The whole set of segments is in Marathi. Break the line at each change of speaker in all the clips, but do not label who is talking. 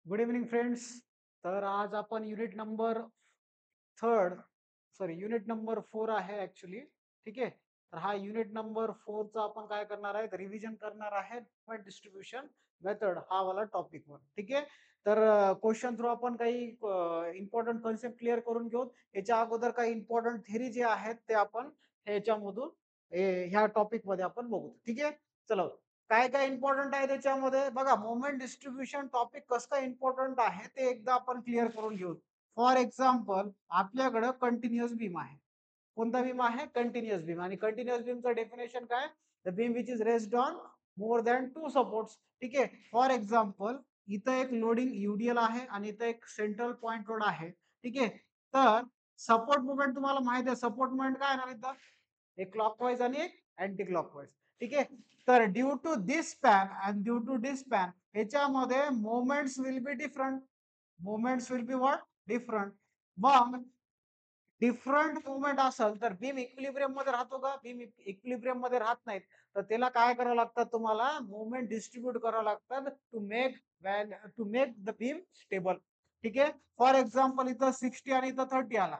Good evening friends. तर आज आपण युनिट नंबर 4 आहे ऍक्च्युली. ठीक आहे. तर हा युनिट नंबर 4 चा आपण काय करणार आहे, रिव्हिजन करणार आहे. पॉइंट डिस्ट्रीब्युशन मेथड हा वाला टॉपिक वर. ठीक आहे. तर क्वेश्चन थ्रू आपण काही इम्पॉर्टंट कन्सेप्ट क्लिअर करून घेऊ. याच्या अगोदर काही इम्पॉर्टंट थेरी जे आहेत ते आपण ह्याच्यामधून ह्या टॉपिक मध्ये आपण बघू. ठीक आहे. चला, काय काय इम्पॉर्टंट आहे त्याच्यामध्ये बघा. मोमेंट डिस्ट्रीब्युशन टॉपिक कसं काय इम्पॉर्टंट आहे ते एकदा आपण क्लिअर करून घेऊ. फॉर एक्झाम्पल, आपल्याकडे कंटिन्युअस बीम आहे. कोणता बीम आहे? Continuous beam. आणि कंटिन्युअस बीमचं डेफिनेशन काय? The beam which is rested on more than two supports. ठीक आहे. फॉर एक्झाम्पल, इथं एक लोडिंग युडीएल आहे आणि इथं एक सेंट्रल पॉइंट लोड आहे. ठीक आहे. तर सपोर्ट मुवमेंट तुम्हाला माहिती आहे. सपोर्ट मुवमेंट काय आहे ना, इथं एक क्लॉकवाईज आणि एक अँटी क्लॉकवाईज. ठीक आहे. तर due to this span and due to this span ह्याच्यामध्ये moments will be different. Moments will be what? Different. मग डिफरंट मुवमेंट असेल तर बीम इक्विलिब्रियम मध्ये राहतो का? बीम इक्विलिब्रियम मध्ये राहत नाहीत. तर त्याला काय करावं लागतं? तुम्हाला मुवमेंट डिस्ट्रीब्यूट करावं लागतात to make the beam stable. ठीक आहे. फॉर एक्झाम्पल, इथं 60 आणि इथं 30 आला,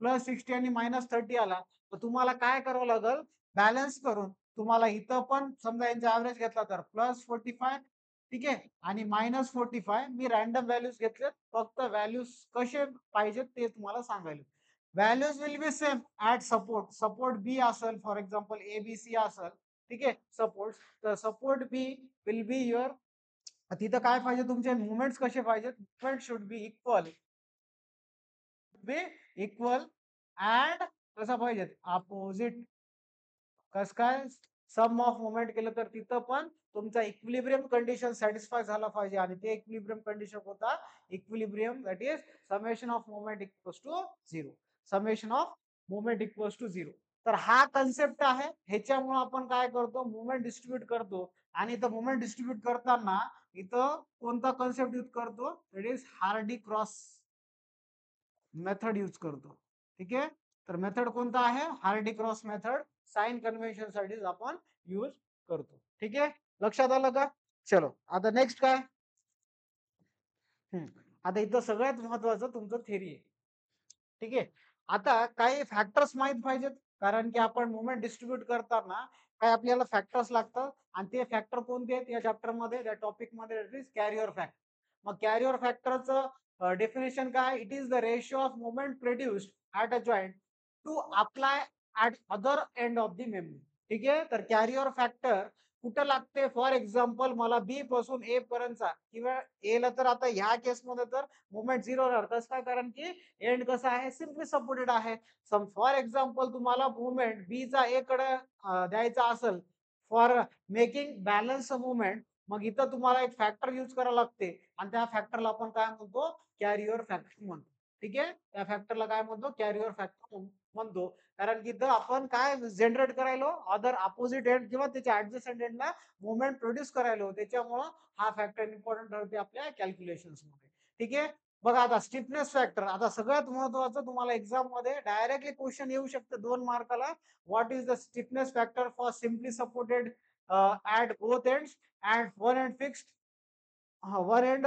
+60 आणि -30 आला, तर तुम्हाला काय करावं लागेल? बॅलन्स करून तुम्हाला इथं पण समजा यांचा ऍव्हरेज घेतला तर +45. ठीक आहे. आणि -45 मी रॅन्डम व्हॅल्यूज घेतलेत, फक्त व्हॅल्यूज कसे पाहिजेत ते तुम्हाला सांगायला. Values will be same at support. Support B असेल, फॉर एक्झाम्पल ABC असेल. ठीक आहे. सपोर्ट, तर support B will be your. तिथं काय पाहिजे? तुमचे मुवमेंट्स कसे पाहिजेत? Movement should be equal and कसं पाहिजेत? अपोजिट. कस काय? सम ऑफ मुवमेंट केलं तर तिथं पण तुमचा इक्विलिब्रियम कंडिशन सॅटिस्फाय झाला पाहिजे. आणि ते इक्विलिब्रियम कंडिशन होता equilibrium that is summation of movement equals to zero. Summation of movement equals to zero. तर हा कन्सेप्ट आहे. ह्याच्यामुळे आपण काय करतो? मुवमेंट डिस्ट्रीब्यूट करतो. आणि इथं मुवमेंट डिस्ट्रीब्यूट करताना इथं कोणता कन्सेप्ट यूज करतो? That is Hardy Cross method use करतो. ठीक आहे. तर मेथड कोणता आहे? Hardy Cross method. Sign convention साठी आपण यूज करतो. ठीक आहे. लक्षात आलं का? चलो, आता नेक्स्ट काय? आता इथं सगळ्यात महत्वाचं तुमचं थेरी आहे. ठीक आहे. आता काही फॅक्टर्स माहित पाहिजेत, कारण की आपण मुवमेंट डिस्ट्रीब्यूट करताना काय आपल्याला फॅक्टर्स लागतात. आणि ते फॅक्टर कोणते आहेत या चॅप्टर मध्ये, त्या टॉपिक मध्ये? Carrier factor. मग कॅरियर फॅक्टरचं डेफिनेशन काय? It is the ratio of movement produced at a joint to apply at other end of the memory. ठीक आहे. तर कॅरियर फॅक्टर कुठं लागते? फॉर एक्झाम्पल, मला बी पासून ए पर्यंतचा किंवा ए ला, तर आता ह्या केसमध्ये तर मुवमेंट झिरो राहणार. कसं काय? कारण की एंड कसा आहे? सिम्पली सपोर्टेड आहे. सम फॉर एक्झाम्पल, तुम्हाला मुवमेंट बी चा ए कडे द्यायचा असेल फॉर मेकिंग बॅलन्स मुवमेंट, मग इथं तुम्हाला एक फॅक्टर यूज करावं लागते. आणि त्या फॅक्टरला आपण काय म्हणतो? कॅरियर फॅक्टर म्हणतो. ठीक आहे. त्या फॅक्टरला काय म्हणतो? कॅरियर फॅक्टर म्हणतो. कारण की इथं आपण काय जनरेट करायलो? अदर अपोजिट एंड किंवा त्याच्या ऍडजस्टंट एंडला मुवमेंट प्रोड्यूस करायलो. त्याच्यामुळं हा फॅक्टर इम्पॉर्टंट ठरते आपल्या कॅल्क्युलेशन्स मध्ये. ठीक आहे. बघा, आता स्टिफनेस फॅक्टर. आता सगळ्यात महत्वाचं, तुम्हाला एक्झाम मध्ये डायरेक्टली क्वेश्चन येऊ शकतं 2 मार्काला. What is the stiffness factor for simply supported at both ends and one end fixed? One end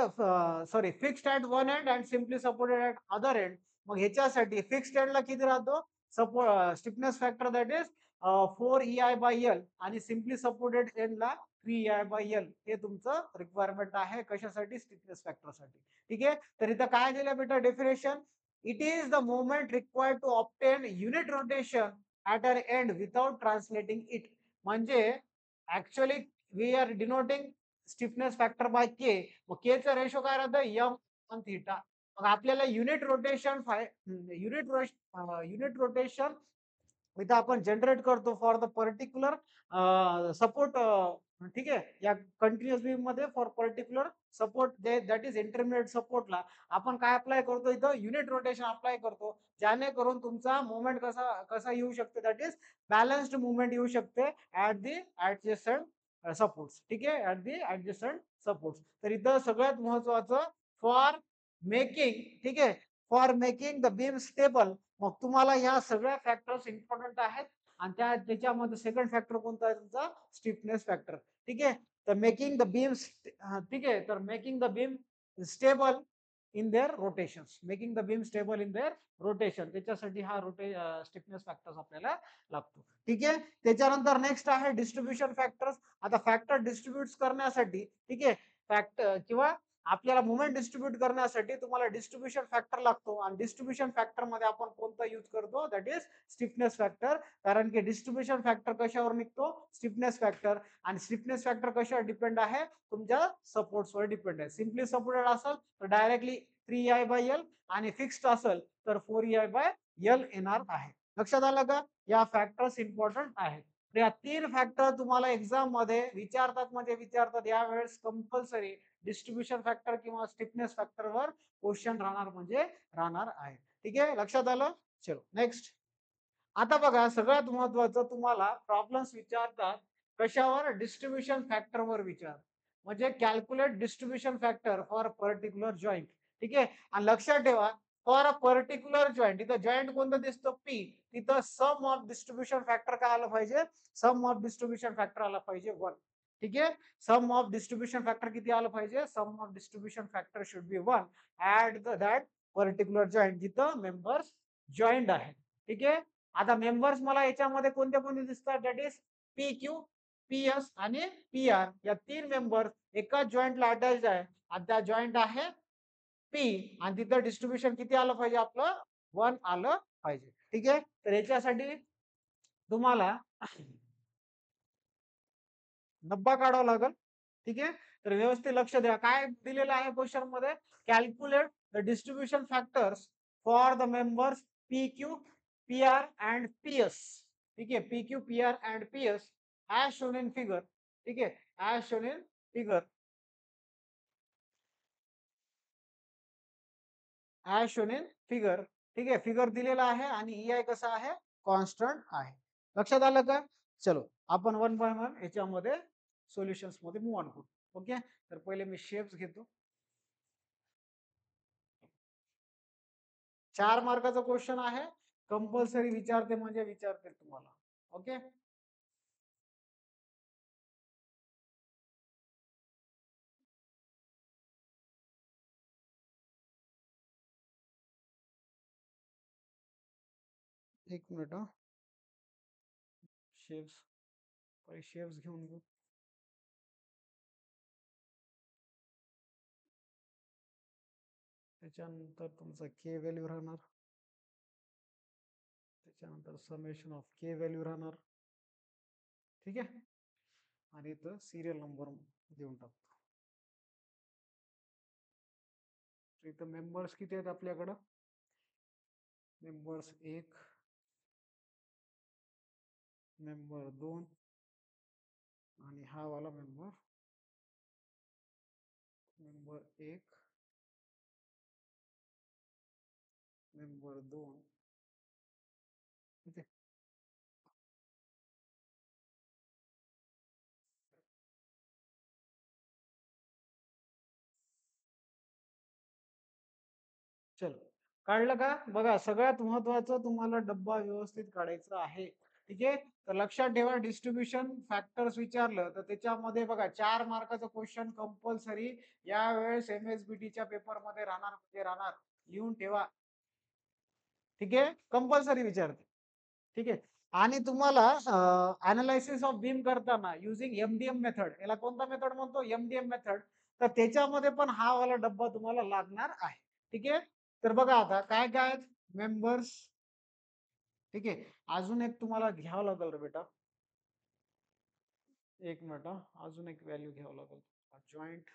sorry, fixed at one end and simply supported at other end. मग ह्याच्यासाठी फिक्स्ड एंडला किती राहतो? Stiffness factor that is 4EI/L. आणि सिम्पली सपोर्टेड एंडला 3EI/L. हे तुमचं रिक्वायरमेंट आहे. कशासाठी? स्टिफनेस फॅक्टरसाठी. ठीक आहे. तर इथं काय दिलं बेटा definition? It is the moment required to obtain unit rotation at an end without translating it. म्हणजे actually we are denoting stiffness factor by K. मग के चा रेशो काय राहतं? M/θ. मग आपल्याला युनिट रोटेशन इथं आपण जनरेट करतो फॉर द पर्टिक्युलर सपोर्ट. ठीक आहे. या कंटिन्युअस बीम मध्ये for particular support that is intermediate सपोर्टला आपण काय अप्लाय करतो? इथं युनिट रोटेशन अप्लाय करतो. ज्याने करून तुमचा मुवमेंट कसा कसा येऊ शकते? दॅट इज बॅलन्स्ड मुवमेंट येऊ शकते ऍट दी ऍडजस्टंट सपोर्ट्स. ठीक आहे. At the adjacent supports. तर इथं सगळ्यात महत्वाचं, फॉर मेकिंग, ठीक आहे, for making the beam stable. मग तुम्हाला ह्या सगळ्या फॅक्टर्स इम्पॉर्टंट आहेत. आणि त्याच्यामध्ये सेकंड फॅक्टर कोणता आहे तुमचा? Stiffness factor. ठीक आहे. तर मेकिंग द बीम, ठीक आहे, तर making the beam stable in their rotations, making the beam stable in their rotation. त्याच्यासाठी हा स्टिफनेस फॅक्टर्स आपल्याला लागतो. ठीक आहे. त्याच्यानंतर नेक्स्ट आहे डिस्ट्रीब्युशन फॅक्टर्स. आता फॅक्टर डिस्ट्रीब्यूट करण्यासाठी, ठीक आहे, फॅक्टर किंवा आपल्याला मुवमेंट डिस्ट्रीब्यूट करण्यासाठी तुम्हाला डिस्ट्रीब्युशन फॅक्टर लागतो. आणि डिस्ट्रीब्युशन फॅक्टर मध्ये आपण कोणता यूज करतो, दॅट इज स्टिफनेस फॅक्टर. कारण की डिस्ट्रीब्युशन फॅक्टर कशावर निघतो, स्टिफनेस फॅक्टर. आणि स्टिफनेस फॅक्टर कशावर डिपेंड आहे, तुमच्या सपोर्ट्सवर डिपेंड आहे. सिम्पली सपोर्टेड असेल तर डायरेक्टली 3EI/L, आणि फिक्स्ड असेल तर 4EI/L येणार आहे. लक्षात आलं का? या फॅक्टर्स इम्पॉर्टंट आहेत. या 3 फॅक्टर तुम्हाला एक्झाम मध्ये विचारतात, म्हणजे विचारतात यावेळेस कंपल्सरी डिस्ट्रीब्युशन फॅक्टर किंवा स्टिफनेस फॅक्टर वर क्वेश्चन राहणार म्हणजे राहणार आहे. ठीक आहे, लक्षात आलं. चलो नेक्स्ट. आता बघा सगळ्यात महत्वाचं तुम्हाला प्रॉब्लेम्स विचारतात कशावर, डिस्ट्रीब्युशन फॅक्टर वर विचार, म्हणजे calculate distribution factor for particular joint. ठीक आहे. आणि लक्षात ठेवा, फॉर अ पर्टिक्युलर जॉईंट, इथं जॉईंट कोणतं दिसतं, पी, तिथं सम ऑफ डिस्ट्रीब्युशन फॅक्टर काय आलं पाहिजे, सम ऑफ डिस्ट्रीब्युशन फॅक्टर आला पाहिजे 1. ठीक आहे. सम ऑफ डिस्ट्रीब्युशन फॅक्टर किती आलं पाहिजे, sum of distribution factor should be 1 at that particular joint जिथं मेंबर्स जॉईंट आहे. ठीक आहे. आता मेंबर्स मला याच्यामध्ये कोणते कोणते दिसतात, that is P Q, P S आणि पी आर. या 3 मेंबर एकाच जॉईंटला अटॅच आहे, आणि त्या जॉईंट आहे पी, आणि तिथं डिस्ट्रीब्युशन किती आलं पाहिजे, आपलं 1 आलं पाहिजे. ठीक आहे. तर याच्यासाठी तुम्हाला डब्बा काढावा लागेल. ठीक आहे. तर व्यवस्थित लक्ष द्या, काय दिलेलं आहे क्वेश्चन मध्ये, calculate the distribution factors for the members P Q, P R and P S. ठीक आहे. P Q, P R and P S as shown in figure. ठीक आहे, as shown in figure, as shown in figure. ठीक आहे, फिगर दिलेला आहे आणि EI कसा आहे, कॉन्स्टंट आहे. लक्षात आलं का? चलो आपण वन बाय वन याच्यामध्ये सोल्युशन्स मध्ये मूव ऑन करू. ओके. तर पहिले मी शेप्स घेतो. 4 मार्काचा क्वेश्चन आहे, कंपल्सरी विचारते म्हणजे विचारते तुम्हाला. ओके. एक मिनिट हा. शेप्स, शेप्स घेऊन घेऊ. त्याच्यानंतर तुमचा के व्हॅल्यू राहणार, त्याच्यानंतर समेशन ऑफ के व्हॅल्यू राहणार. ठीक आहे. आणि इथं सिरियल नंबर देऊन टाकतो. इथं मेंबर्स किती आहेत आपल्याकडं, मेंबर्स 1, मेंबर 2, आणि हा वाला मेंबर, मेंबर 1, मेंबर 2. ठीक आहे. चलो काढलं का? बघा सगळ्यात महत्वाचं तुम्हाला डब्बा व्यवस्थित काढायचा आहे. ठीक आहे. तर लक्षात ठेवा, डिस्ट्रीब्युशन फॅक्टर्स विचारलं तर त्याच्यामध्ये बघा 4 मार्काचं क्वेश्चन कंपल्सरी यावेळेस MSBT च्या पेपर मध्ये राहणार म्हणजे राहणार. लिहून ठेवा. ठीक आहे, कंपल्सरी विचारते. ठीक आहे. आणि तुम्हाला अनालिसिस ऑफ बीम करताना युझिंग MDM मेथड, याला कोणता मेथड म्हणतो, MDM मेथड. तर त्याच्यामध्ये पण हा वाला डब्बा तुम्हाला लागणार आहे. ठीक आहे. तर बघा आता काय काय मेंबर्स. ठीक आहे. अजून एक तुम्हाला घ्यावं लागेल रे बेटा, एक मिनिट हा. अजून एक व्हॅल्यू घ्यावं लागेल, जॉईंट.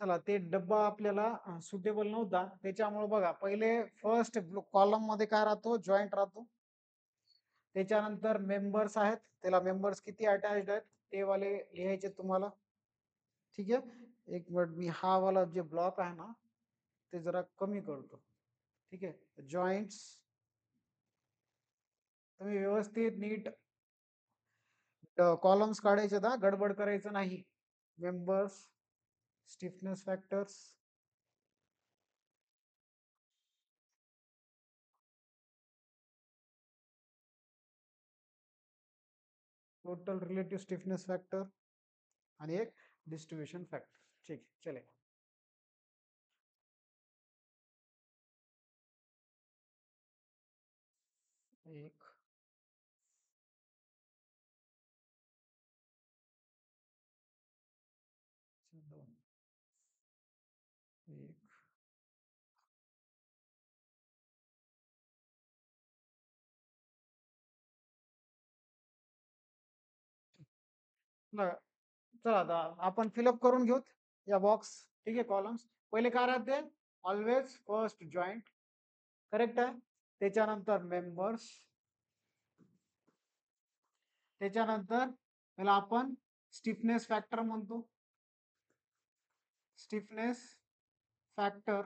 चला ते डब्बा आपल्याला सुटेबल नव्हता, त्याच्यामुळे बघा पहिले फर्स्ट कॉलम मध्ये काय राहतो, जॉईंट राहतो. त्याच्यानंतर मेंबर्स आहेत, त्याला मेंबर्स किती अटॅच्ड आहेत ते वाले लिहायचे तुम्हाला. ठीक आहे. एक मिनिट, मी हा वाला जे ब्लॉक आहे ना ते जरा कमी करतो. ठीक आहे. जॉईंट्स तुम्ही व्यवस्थित नीट कॉलम्स काढायचे ना, गडबड करायचं नाही. Members, stiffness factors, total relative stiffness factor आणि एक डिस्ट्रीब्यूशन फॅक्टर. ठीक आहे, चले. एक, दोन, एक, चला आता आपण फिलअप करून घेऊत या बॉक्स. ठीक आहे, कॉलम्स. पहिले काय राहते? ऑलवेज फर्स्ट जॉईंट, करेक्ट आहे. त्याच्यानंतर मेंबर्स, त्याच्यानंतर त्याला आपण स्टिफनेस फॅक्टर म्हणतो. स्टिफनेस फॅक्टर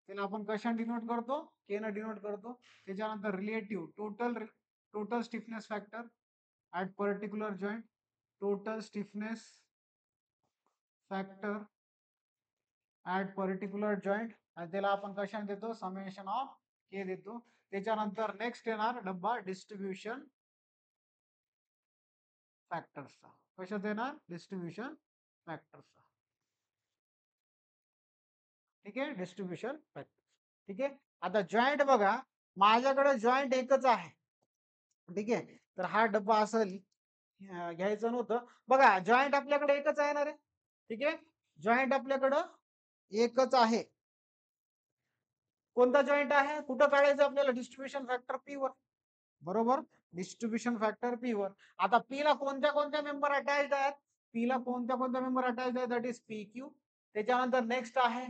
त्याला आपण कशाने डिनोट करतो? के ने डिनोट करतो. त्याच्यानंतर relative total stiffness factor at particular joint, total stiffness factor at particular joint, आणि त्याला आपण कशाने देतो? समेशन ऑफ के देतो. त्याच्यानंतर नेक्स्ट येणार डब्बा डिस्ट्रीब्युशन फॅक्टर्सचा. कशात येणार? डिस्ट्रीब्युशन फॅक्टर्सचा. ठीक आहे, डिस्ट्रीब्युशन फॅक्टर. ठीक आहे. आता जॉईंट बघा, माझ्याकडे जॉईंट एकच आहे. ठीक आहे, तर हा डब्बा असेल घ्यायचं नव्हतं. बघा, जॉईंट आपल्याकडे एकच आहे ना रे. ठीक आहे, जॉईंट आपल्याकडं एकच आहे. कोणता जॉईंट आहे? कुठं काढायचं आपल्याला? डिस्ट्रीब्युशन फॅक्टर पी वर. बरोबर, डिस्ट्रीब्युशन फॅक्टर पी वर. आता पी ला कोणत्या कोणत्या मेंबर अटॅच आहेत? पी ला कोणत्या कोणत्या मेंबर अटॅच आहेत? That is P Q. त्याच्यानंतर नेक्स्ट आहे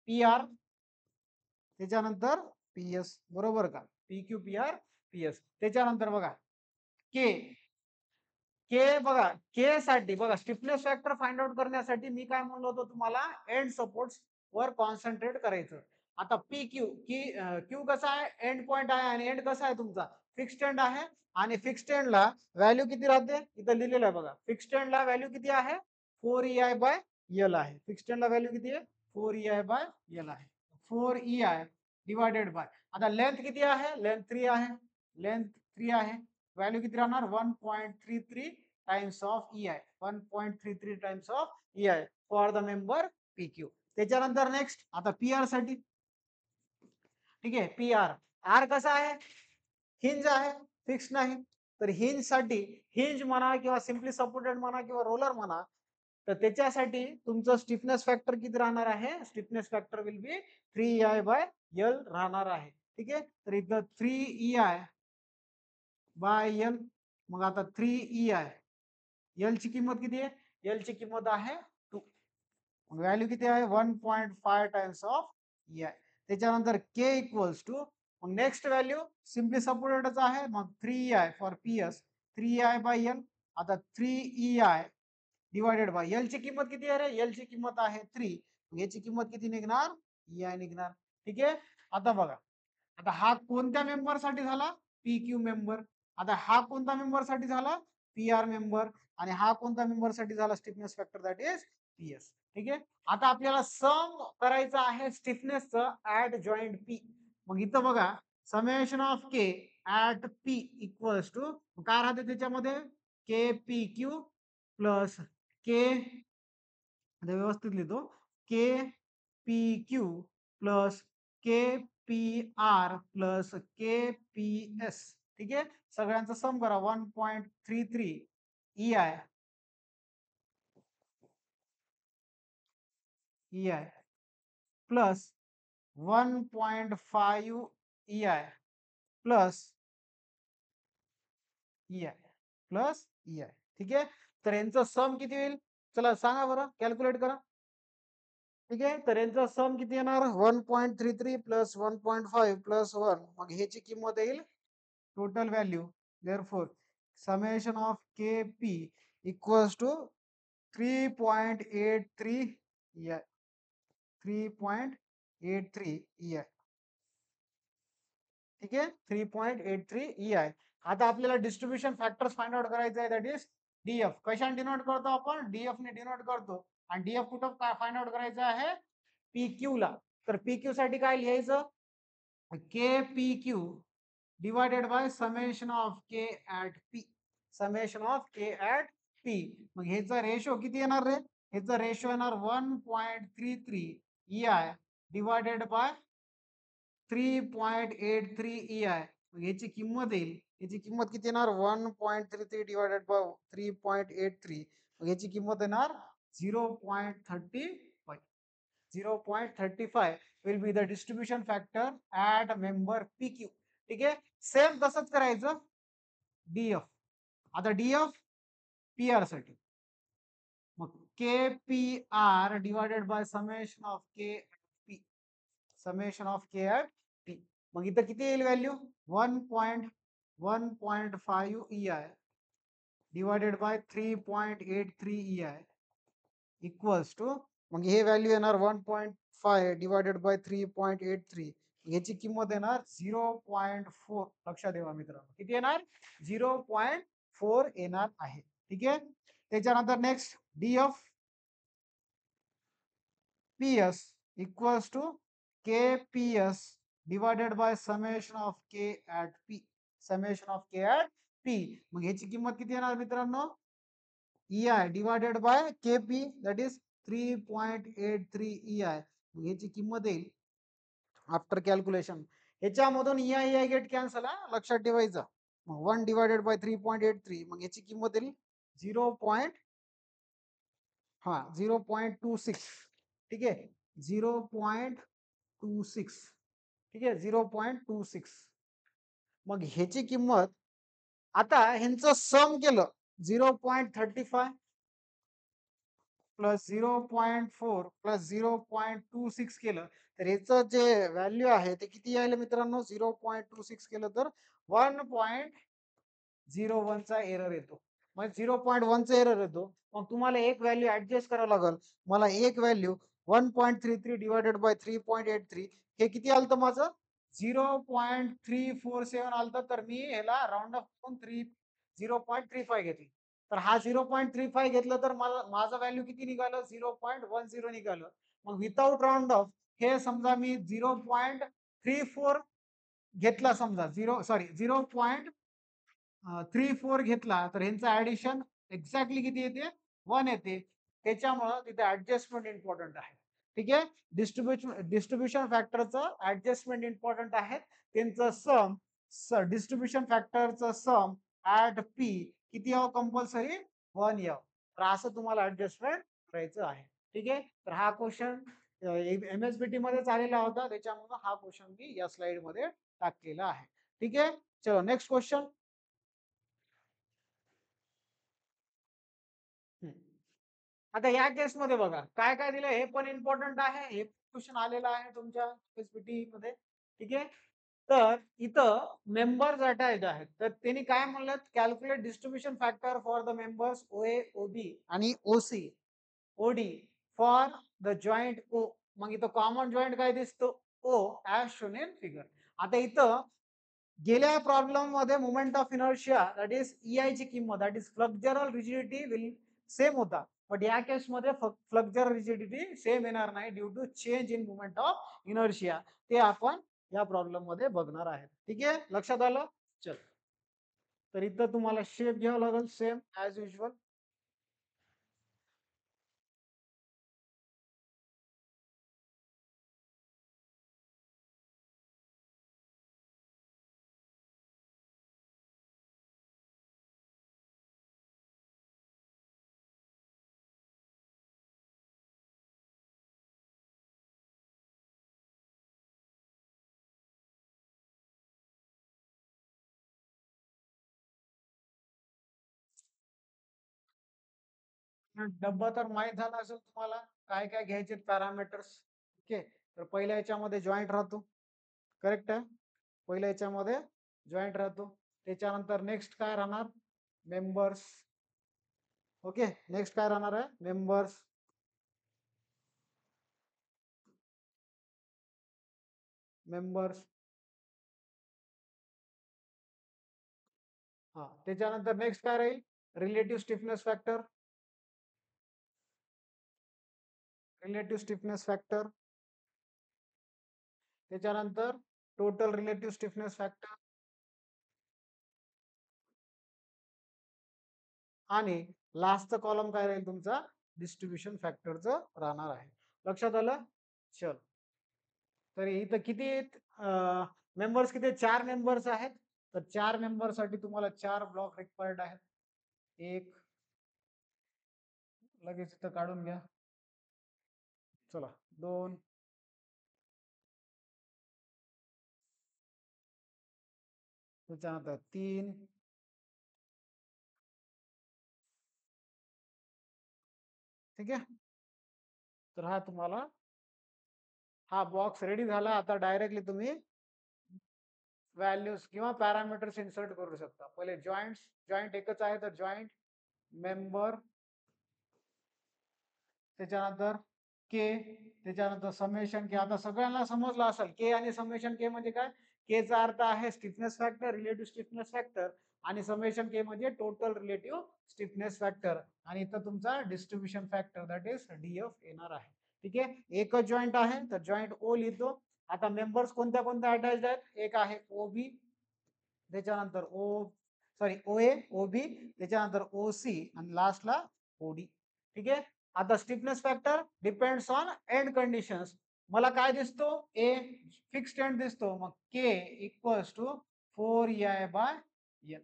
पी आर, त्याच्यानंतर पी एस. बरोबर का? P Q, P R, P S. त्याच्यानंतर बघा के. के बघा, के साठी बघा, स्टिफनेस फॅक्टर फाइंड आउट करण्यासाठी मी काय म्हणलो होतो तुम्हाला? एंड सपोर्ट्स वर कॉन्सन्ट्रेट करायचं. आता पी क्यू, क्यू कसा आहे? एंड पॉइंट आहे, आणि एंड कसा आहे तुमचा? फिक्स्ड एंड आहे. आणि फिक्स्ड एंडला व्हॅल्यू किती राहते? इथं लिहिलेलं आहे बघा. फिक्स्ड एंडला व्हॅल्यू किती आहे? 4EI बाय एल आहे. फिक्स्ड एंडला व्हॅल्यू किती आहे? 4EI बाय एल आहे. 4EI डिवायडेड बाय, आता लेंथ किती आहे? लेंथ 3 आहे. लेंथ 3 आहे. व्हॅल्यू किती राहणार? 1.33 times of EI. 1.33 times of EI for the member PQ. त्याच्यानंतर नेक्स्ट आता PR साठी. ठीक आहे, PR. आर कसा आहे? हिंज आहे, फिक्स नाही. तर हिंज साठी, हिंज म्हणा किंवा सिम्पली सपोर्टेड म्हणा किंवा रोलर म्हणा, तर त्याच्यासाठी तुमचं स्टिफनेस फॅक्टर किती राहणार आहे? Stiffness factor will be 3EI by L राहणार आहे. ठीक आहे, तर इथं 3EI बाय एल. मग आता 3EI, एल ची किंमत किती आहे? एल ची किंमत आहे 2. व्हॅल्यू किती आहे? 1.5 टाइम्स ऑफ EI. त्याच्यानंतर के इक्वल्स टू, मग नेक्स्ट व्हॅल्यू सिम्पली सपोर्टेडच आहे, मग 3EI for PS, 3EI by L. आता 3EI डिवायडेड बाय एल ची किंमत किती आहे रे? एल ची किंमत आहे 3. याची किंमत किती निघणार? EI निघणार. ठीक आहे, आता बघा, आता हा कोणत्या मेंबर साठी झाला? P Q member. आता हा कोणत्या मेंबर साठी झाला? PR member. आणि हा कोणत्या मेंबर साठी झाला? Stiffness factor, that is PS. ठीक आहे, आता आपल्याला सम करायचं आहे स्टिफनेसचं ऍट जॉईंट पी. मग इथं बघा, summation of K at P equals to काय राहते त्याच्यामध्ये? K P Q plus K, व्यवस्थित लिहितो, K P Q plus K P R plus K P S. ठीक आहे, सगळ्यांचा सम करा. 1.33 EI plus 1.5 EI plus EI plus EI. ठीक आहे, तर यांचं सम किती होईल? चला सांगा बरं, कॅल्क्युलेट करा. ठीक आहे, तर यांचा सम किती येणार? 1.33 प्लस 1.5 प्लस 1. मग ह्याची किंमत येईल total value. Therefore summation of K P equals to 3.83 EI. 3.83 EI. ठीक आहे, 3.83 EI. आता आपल्याला डिस्ट्रीब्युशन फॅक्टर्स फाइंड आउट करायचं आहे, दॅट इज डीएफ. कशाने डिनोट करतो आपण? डीएफ ने डिनोट करतो. आणि डीएफ कुठं फाइंड आउट करायचं आहे? पी क्यू ला. तर पी क्यू साठी काय लिहायचं? K P Q divided by summation of K at P. Summation of K at P. मग ह्याचा रेशो किती येणार रे? ह्याचा रेशो येणार 1.33 EI डिवायडेड बाय 3.83 EI. मग ह्याची किंमत येईल, याची किंमत किती येणार? 1.33 डिवायडेड बाय 3.83. मग याची किंमत येणार 0.35. 0.35 will be the distribution factor at member PQ. ठीक आहे, सेम तसंच करायचं DF. आता DF PR साठी मग KPR divided by summation of KP. Summation of K at P. मग इथं किती येईल value? 1.5 EI divided by 3.83 EI equals to, मग हे व्हॅल्यू येणार 1.5 डिवायडेड बाय 3.83. याची किंमत येणार 0.4. लक्षात ठेवा मित्रांनो, किती येणार? 0.4 येणार आहे. ठीक आहे, त्याच्यानंतर next DF PS equals to KPS divided by summation of K at P. Summation of K at P. मग ह्याची किंमत किती येणार मित्रांनो? EI divided by KP, that is 3.83 EI. मग ह्याची किंमत येईल आफ्टर कॅल्क्युलेशन. ह्याच्यामधून EI गेट कॅन्सल, लक्षात ठेवायचं. मग 1 डिवायडेड बाय 3.83. मग याची किंमत येईल 0. हा 0.26. ठीक आहे, 0.26. ठीक आहे, 0.26. मग ह्याची किंमत, आता ह्यांचं सम केलं 0.35 प्लस 0.4 प्लस 0.26 केलं तर ह्याचं जे व्हॅल्यू आहे ते किती यायला मित्रांनो? 0.26 केलं तर 1.01चा एरर येतो. मग 0.1चा एरर येतो. मग तुम्हाला एक व्हॅल्यू ऍडजस्ट करावं लागेल. मला एक व्हॅल्यू 1.33 डिवायडेड बाय 3.83 हे किती आलं तर माझं 0.347 आलं. तर मी ह्याला राऊंड ऑफ करून 0.35 घेतली. तर हा 0.35 घेतलं तर मला माझं व्हॅल्यू किती निघालं? 0.10 निघालं. मग विदाउट राऊंड ऑफ हे समजा मी 0.34 घेतला, समजा 0.34 घेतला तर ह्यांचं ऍडिशन एक्झॅक्टली किती येते? 1 येते. त्याच्यामुळं तिथे ऍडजस्टमेंट इम्पॉर्टंट आहे. ठीक आहे, डिस्ट्रीब्युशन फॅक्टरचं ऍडजस्टमेंट इम्पॉर्टंट आहे. त्यांचं सम, डिस्ट्रीब्युशन फॅक्टरचं सम ऍट पी किती यावं? कंपल्सरी 1 यावं. तर असं तुम्हाला ऍडजस्टमेंट करायचं आहे. ठीक आहे, तर हा क्वेश्चन MSBT मध्ये आलेला होता, त्याच्यामुळे हा क्वेश्चन मी या स्लाइड मध्ये टाकलेला आहे. ठीक आहे, चलो नेक्स्ट क्वेश्चन. आता या केस मध्ये बघा काय काय दिलं, हे पण इम्पॉर्टंट आहे. हे क्वेश्चन आलेला आहे तुमच्या MSBT मध्ये. ठीक आहे, तर इथं मेंबर्स अटॅच आहेत. तर त्यांनी काय म्हणलं? Calculate distribution factor for the members OA, OB आणि OC, OD for the joint O. मग इथं कॉमन जॉईंट काय दिसतो? O as shown in figure. आता इथं गेल्या प्रॉब्लेम मध्ये moment of inertia that is EI ची किंमत that is flexural rigidity will same होता. बट या केस मध्ये फ्लक्झरल रिजिडिटी सेम येणार नाही due to change in moment of inertia. ते आपण या प्रॉब्लेम मध्ये बघणार आहे. ठीक आहे, लक्षात आलं? चल, तर इथं तुम्हाला शेप घ्यावं लागेल सेम ऍज युजल. डब्बा तर माहित झाला असेल तुम्हाला काय काय घ्यायचे पॅरामीटर्स. ओके, तर पहिल्या याच्यामध्ये जॉईंट राहतो. करेक्ट आहे, पहिल्या याच्यामध्ये जॉईंट राहतो. त्याच्यानंतर नेक्स्ट काय राहणार? मेंबर्स. ओके, नेक्स्ट काय राहणार आहे? मेंबर्स. मेंबर्स. हा, त्याच्यानंतर नेक्स्ट काय राहील? Relative stiffness factor. Relative stiffness factor. त्याच्यानंतर टोटल रिलेटिव्ह स्टिफनेस फॅक्टर. आणि लास्टचा कॉलम काय राहील तुमचा डिस्ट्रीब्युशन फॅक्टरचं राहणार आहे. लक्षात आलं? चल. तर इथं किती मेंबर्स किती 4 मेंबर्स आहेत. तर 4 मेंबरसाठी तुम्हाला 4 ब्लॉक रिक्वायर्ड आहेत. एक लगेच इथं काढून घ्या. चला 2 त्याच्यानंतर 3 ठीक आहे. तर हा तुम्हाला हा बॉक्स रेडी झाला. आता डायरेक्टली तुम्ही व्हॅल्यूज किंवा पॅरामीटर्स इन्सर्ट करू शकता. पहिले जॉईंट एकच आहे तर जॉईंट मेंबर त्याच्यानंतर के त्याच्यानंतर समेशन के. आता सगळ्यांना समजलं असेल के आणि समेशन के म्हणजे काय. के चा अर्थ आहे stiffness factor relative stiffness factor आणि समेशन के म्हणजे टोटल रिलेटिव्ह स्टिफनेस फॅक्टर आणि इथं तुमचा distribution factor that is DF येणार आहे. ठीक आहे. एकच जॉईंट आहे तर जॉईंट ओ लिहितो. आता मेंबर्स कोणत्या कोणत्या अटॅच आहेत. एक आहे ओबी त्याच्यानंतर ओ ए ओबी त्याच्यानंतर ओ सी आणि लास्टला ओडी. ठीक आहे. आता stiffness factor depends on end conditions. मला काय दिसतो ए फिक्स्ड एंड दिसतो मग के इक्वल्स टू 4EI/L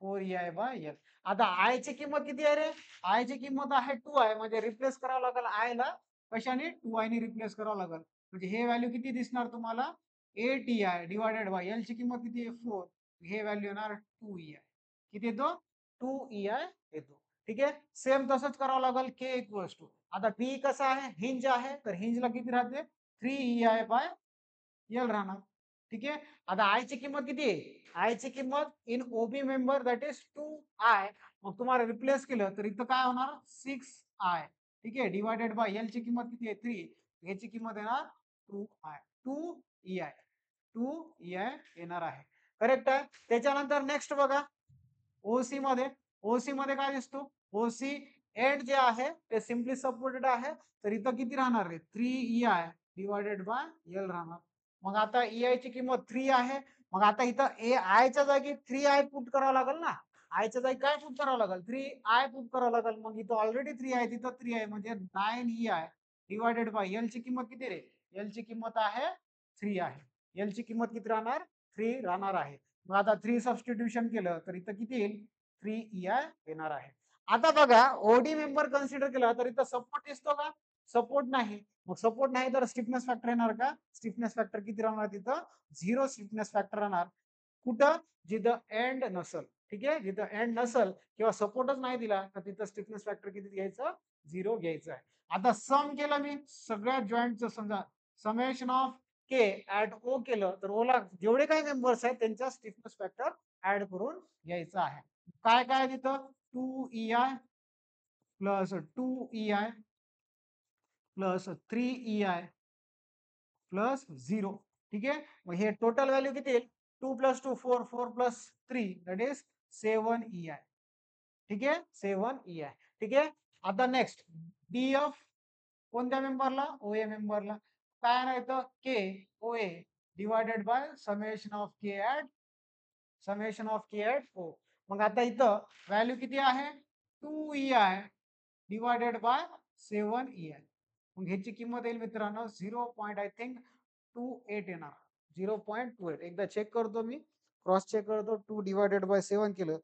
4EI/L. आता आय ची किंमत किती आहे रे. आय ची किंमत आहे 2 आहे म्हणजे रिप्लेस करावं लागेल आय ला कशाने 2 ने रिप्लेस करावं लागेल. म्हणजे हे व्हॅल्यू किती दिसणार तुम्हाला 8EI डिवायडेड बाय एल ची किंमत किती आहे 4. हे व्हॅल्यू येणार 2EI. किती येतो 2EI येतो. ठीक आहे. सेम तसंच करावं लागेल के इक्वल्स टू. आता पी कसा आहे हिंज आहे तर हिंजला किती राहते 3EI/L राहणार. ठीक आहे. आता आय ची किंमत किती आहे आय ची किंमत in OB member that is 2I. मग तुम्हाला रिप्लेस केलं तर इथं काय होणार 6I. ठीक आहे. डिवायडेड बाय एल ची किंमत किती आहे 3. याची किंमत येणार 2I 2EI 2EI येणार आहे. करेक्ट आहे. त्याच्यानंतर नेक्स्ट बघा ओसी मध्ये ओसी मध्ये काय दिसतो ओसी एंड जे आहे ते सिम्पली सपोर्टेड आहे तर इथं किती राहणार आहे 3EI डिवायडेड बाय एल राहणार. मग आता EI ची किंमत 3 आहे. मग आता इथं ए आय च्या जागी 3I पुट करावं लागेल ना. आयच्या जागी काय पुट करावं लागेल 3I पुट करावं लागेल. मग इथं ऑलरेडी 3 आहे तिथं 3 आहे म्हणजे 9EI डिवायडेड बाय एल ची किंमत किती रे एल ची किंमत आहे 3 आहे. एल ची किंमत किती राहणार 3 राहणार आहे. मग आता 3 सबस्टिट्यूशन केलं तर इथं किती येईल 3EI येणार आहे. आता बघा ओडी मेंबर कन्सिडर केला तर इथं सपोर्ट दिसतो का सपोर्ट नाही. मग सपोर्ट नाही तर स्टिफनेस फॅक्टर येणार का स्टिफनेस फॅक्टर किती राहणार तिथं 0 स्टिफनेस फॅक्टर राहणार. कुठं जिथं एंड नसल. ठीक आहे. जिथं एंड नसल किंवा सपोर्टच नाही दिला तर तिथं स्टिफनेस फॅक्टर किती घ्यायचं 0 घ्यायचं आहे. आता सम केलं मी सगळ्या जॉईंटचं समजा समेशन ऑफ के ऍट ओ केलं तर ओला जेवढे काही मेंबर्स आहेत त्यांचा स्टिफनेस फॅक्टर ऍड करून घ्यायचा आहे. काय काय तिथं 2EI plus 2EI plus 3EI plus 0. ठीक आहे. मग हे टोटल व्हॅल्यू किती येईल 2 + 2 4 4 + 3 दॅट इज 7EI. ठीक आहे 7EI. ठीक आहे. आता नेक्स्ट डीएफ कोणत्या मेंबरला ओए मेंबरला काय नाही तर K OA divided by summation of K at O. मग आता इथं व्हॅल्यू किती आहे 2EI डिवायडेड बाय 7EI. मग ह्याची किंमत येईल मित्रांनो 0. आय थिंक 28 येणार 0.28. एकदा चेक करतो मी क्रॉस चेक करतो 2 डिवायडेड बाय 7 केलं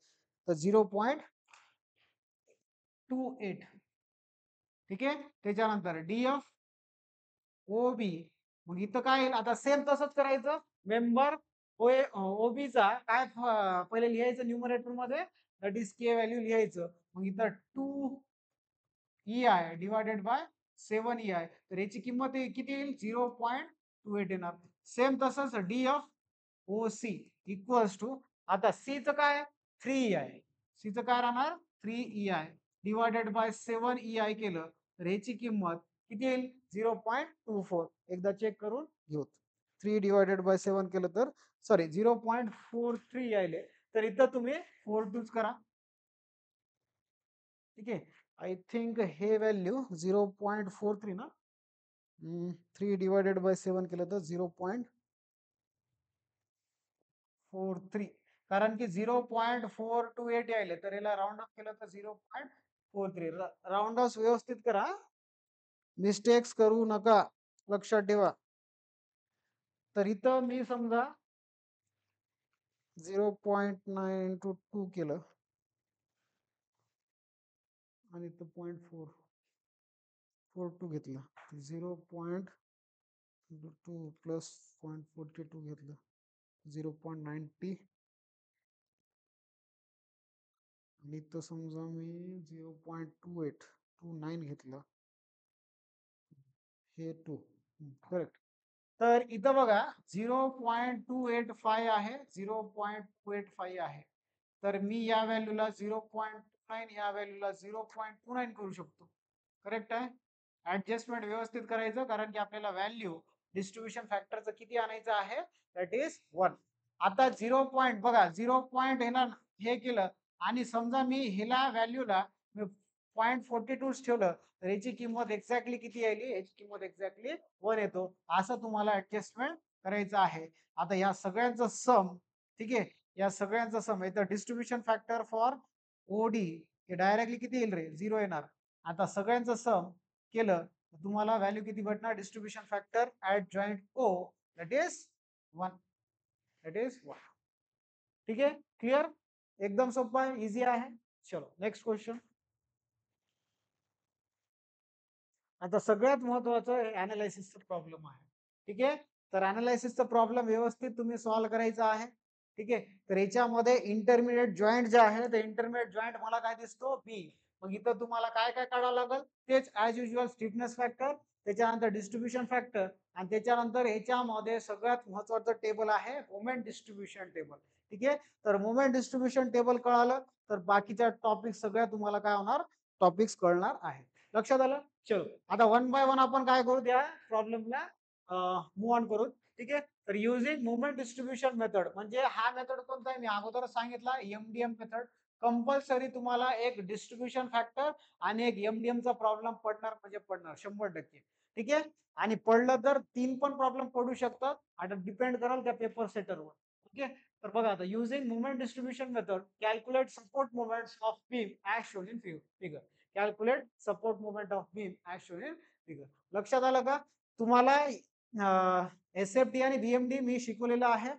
तर 0.28. ठीक आहे. त्याच्यानंतर डीएफ ओबी मग इथं काय येईल आता सेम तसंच करायचं मेंबर ओबीचा काय पहिले लिहायचं न्यूमरेटर मध्ये दॅट इज के व्हॅल्यू लिहायचं. मग इथं 2EI डिवायडेड बाय 7EI तर याची किंमत किती येईल 0.28 येणार. सेम तसंच DF O C equals to आता सी चं काय 3EI सी चं काय राहणार 3EI डिवायडेड बाय 7EI केलं तर ह्याची किंमत किती येईल 0.24. एकदा चेक करून घेऊ 3 डिवायडेड बाय 7 केलं तर सॉरी 0.43 यायले तर इथं तुम्ही 4 करा. ठीक आहे. आय थिंक हे व्हॅल्यू 0.43 ना 3 डिवायडेड बाय 7 केलं तर 0.43 कारण की 0.428 यायले तर याला राऊंड ऑफ केलं तर 0.43. राऊंड ऑफ व्यवस्थित करा, मिस्टेक्स करू नका, लक्षात ठेवा. तर इथं मी समजा 0.922 केलं आणि इथं 0.442 घेतलं. 0.2 प्लस 0.42 घेतलं, 0.90 आणि इथं समजा मी 0.2829 घेतलं, हे 2 करेक्ट. तर इथं बघा 0.285 आहे, 0.285 आहे. तर मी या व्हॅल्यूला 0.29, या व्हॅल्यूला 0.29 करू शकतो. करेक्ट आहे. ऍडजस्टमेंट व्यवस्थित करायचं, कारण की आपल्याला व्हॅल्यू डिस्ट्रीब्युशन फॅक्टरचं किती आणायचं आहे, दॅट इज 1. आता 0 पॉईंट बघा, 0 पॉईंट हे केलं आणि समजा मी ह्याला व्हॅल्यूला 0.42 ठेवलं तर याची किंमत एक्झॅक्टली किती यायली, याची किंमत एक्झॅक्टली 1 येतो. असं तुम्हाला ऍडजस्टमेंट करायचं आहे. आता या सगळ्यांचं सम, ठीक आहे, या सगळ्यांचं सम आहे तर डिस्ट्रीब्युशन फॅक्टर फॉर ओडी हे डायरेक्टली किती येईल रे, 0 येणार. आता सगळ्यांचं सम केलं तर तुम्हाला व्हॅल्यू किती भेटणार, distribution factor at joint O that is 1, that is 1. ठीक आहे, क्लिअर, एकदम सोपं आहे, इझी आहे. चलो नेक्स्ट क्वेश्चन. आता सगळ्यात महत्वाचं अनालिसिसचा प्रॉब्लेम आहे. ठीक आहे, तर अनालिसिसचा प्रॉब्लेम व्यवस्थित तुम्ही सॉल्व्ह करायचा आहे. ठीक आहे, तर याच्यामध्ये इंटरमिडिएट जॉईंट जे आहे ते इंटरमिडिएट जॉईंट मला काय दिसतो, बी. मग इथं तुम्हाला काय काय काढावं लागेल, तेच ऍज युजल स्टिफनेस फॅक्टर, त्याच्यानंतर डिस्ट्रीब्युशन फॅक्टर आणि त्याच्यानंतर याच्यामध्ये सगळ्यात महत्वाचं टेबल आहे मोमेंट डिस्ट्रीब्युशन टेबल. ठीक आहे, तर मोमेंट डिस्ट्रीब्युशन टेबल कळालं तर बाकीच्या टॉपिक सगळ्या तुम्हाला काय होणार, टॉपिक्स कळणार आहे. लक्षात आलं. चलो आता वन बाय वन आपण काय करू, त्या प्रॉब्लेमला मूव ऑन करू. ठीक आहे, तर युजिंग मुवमेंट डिस्ट्रीब्युशन मेथड, म्हणजे हा मेथड कोणता आहे, मी अगोदर सांगितला एमडीएम मेथड. कंपल्सरी तुम्हाला एक डिस्ट्रीब्युशन फॅक्टर आणि एक एमडीएम चा प्रॉब्लेम पडणार म्हणजे पडणार 100%. ठीक आहे, आणि पडलं तर 3 पण प्रॉब्लेम पडू शकतात, आता डिपेंड कराल त्या पेपर सेटरवर. ठीक आहे, तर बघा आता using movement distribution method calculate support moments of beam as shown in figure. Calculate support moment of beam as shown in figure. लक्षात आलं का. तुम्हाला एसएफडी आणि बीएमडी मी शिकवलेलं आहे.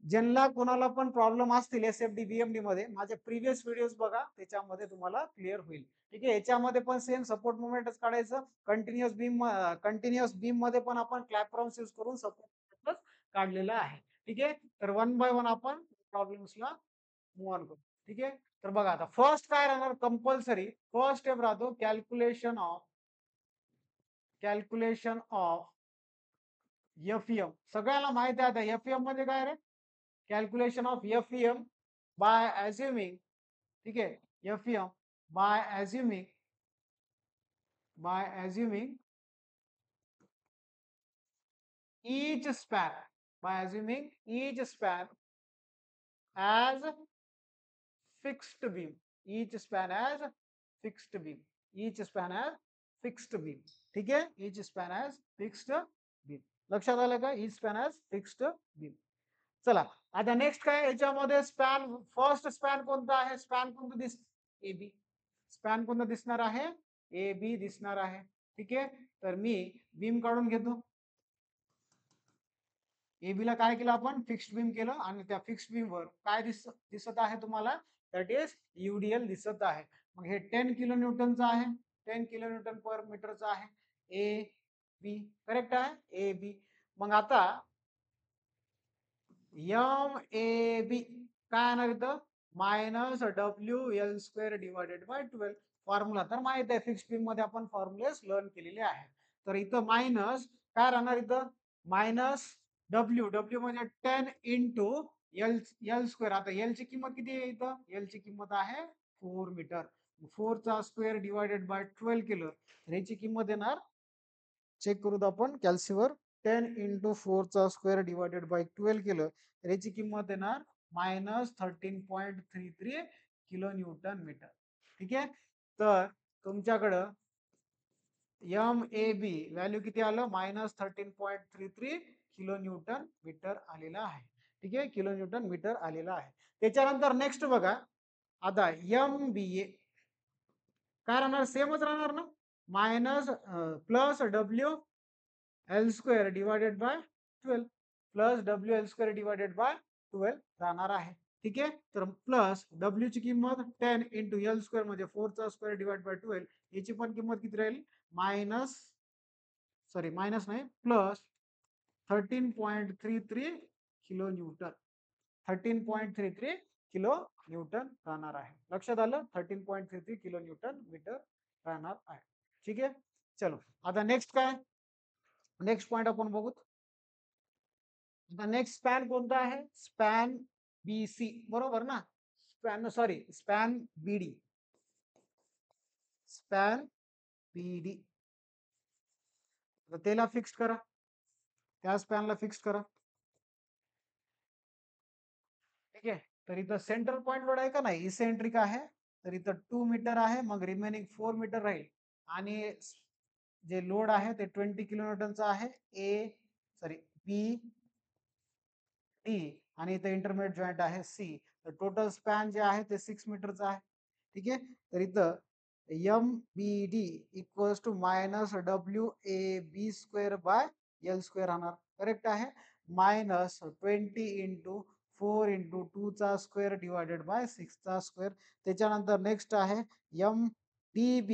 ज्यांना कोणाला पण प्रॉब्लेम असतील एसएफडी बीएमडी मध्ये, माझे प्रिव्हियस व्हिडिओज बघा, त्याच्यामध्ये तुम्हाला क्लिअर होईल. ठीक आहे, याच्यामध्ये पण सेम सपोर्ट मुवमेंटच काढायचं. कंटिन्युअस बीम मध्ये पण आपण क्लॅपरॉन्स यूज करून सपोर्ट काढलेलं आहे. ठीक आहे, तर वन बाय वन आपण प्रॉब्लेम्सला मूव ऑन करू. ठीक आहे, तर बघा आता फर्स्ट काय राहणार, कंपल्सरी फर्स्ट स्टेप राहतो कॅल्क्युलेशन ऑफ एफईएम. सगळ्याला माहिती आहे आता एफईएम म्हणजे काय रे, calculation of FEM by assuming. ठीक आहे, FEM by assuming each span by assuming each span as fixed beam, each span as fixed beam, each span as fixed beam. ठीक आहे, each span as fixed beam. लक्षात आलं का, each span as fixed beam. चला आता नेक्स्ट काय, याच्यामध्ये स्पॅन, फर्स्ट स्पॅन कोणता आहे, स्पॅन कोणतं दिस, ए बी. स्पॅन कोणतं दिसणार आहे, ए बी दिसणार आहे. ठीक आहे, तर मी बीम काढून घेतो. AB ला काय केलं आपण, फिक्स्ड बीम केलं आणि त्या फिक्स्ड बीम वर काय दिसत आहे तुम्हाला, दॅट इज युडीएल दिसत आहे. मग हे 10 किलो न्यूटनचं आहे, 10 किलो न्यूटन पर मीटरचं आहे. ए बी करेक्ट आहे, ए बी. मग आता एम ए बी काय येणार इथं, minus WL² divided by 12. Formula तर माहित आहे, फिक्स्ड बीम मध्ये आपण फॉर्म्युलेस लर्न केलेले आहे. तर इथं मायनस काय राहणार, इथं मायनस डब्ल्यू म्हणजे 10 इंटू एल स्क्वेअर. आता एल ची किंमत किती आहे, इथं एल ची किंमत आहे 4 मीटर. 4 चा स्क्वेअर डिवायडेड बाय 12 केलं तर याची किंमत येणार, चेक करूत आपण कॅल्सीवर, 10 इंटू 4 चा स्क्वेअर डिवायडेड बाय 12 केलं तर याची किंमत येणार -13.33 किलो न्यूटन मीटर. ठीक आहे, तर तुमच्याकडं एम ए बी व्हॅल्यू किती आलं, -13.33 किलो न्यूटन मीटर आलेलं आहे. ठीक आहे, किलो न्यूटन मीटर आलेला आहे. त्याच्यानंतर नेक्स्ट बघा, आता MBA काय राहणार, सेमच राहणार ना, minus plus WL² divided by 12 plus WL² divided by 12 राहणार आहे. ठीक आहे, तर प्लस डब्ल्यू ची किंमत 10 इंटू L² म्हणजे 4² डिवाइड बाय 12, याची पण किंमत किती राहील, मायनस नाही plus 13.33 kilo Newton, 13.33 kilo Newton राहणार आहे. लक्षात आलं, 13.33 किलो न्यूटन मीटर राहणार आहे. ठीक आहे, चलो आता नेक्स्ट काय, नेक्स्ट पॉइंट आपण बघू. आता नेक्स्ट स्पॅन कोणता आहे, स्पॅन BC बरोबर ना, स्पॅन BD, स्पॅन BD, त्याला फिक्स करा, त्या स्पॅनला फिक्स करा. ठीक आहे, तर इथं सेंट्रल पॉइंट लोड आहे का नाही, इसेंट्रिक आहे, तर इथं 2 मीटर आहे, मग रिमेनिंग 4 मीटर राहील. आणि जे लोड आहे ते 20 किलोमीटरचा आहे, बी डी, आणि इथं इंटरमिडिएट जॉईंट आहे C. तर टोटल स्पॅन जे आहे ते 6 मीटरचा आहे. ठीक आहे, तर इथं MBD equals to minus WAB² by L² राहणार. करेक्ट आहे, मायनस 20 इंटू 4 इंटू 2 चा स्क्वेअर डिवायडेड बाय 6 चा स्क्वेअर. त्याच्यानंतर नेक्स्ट आहे MDB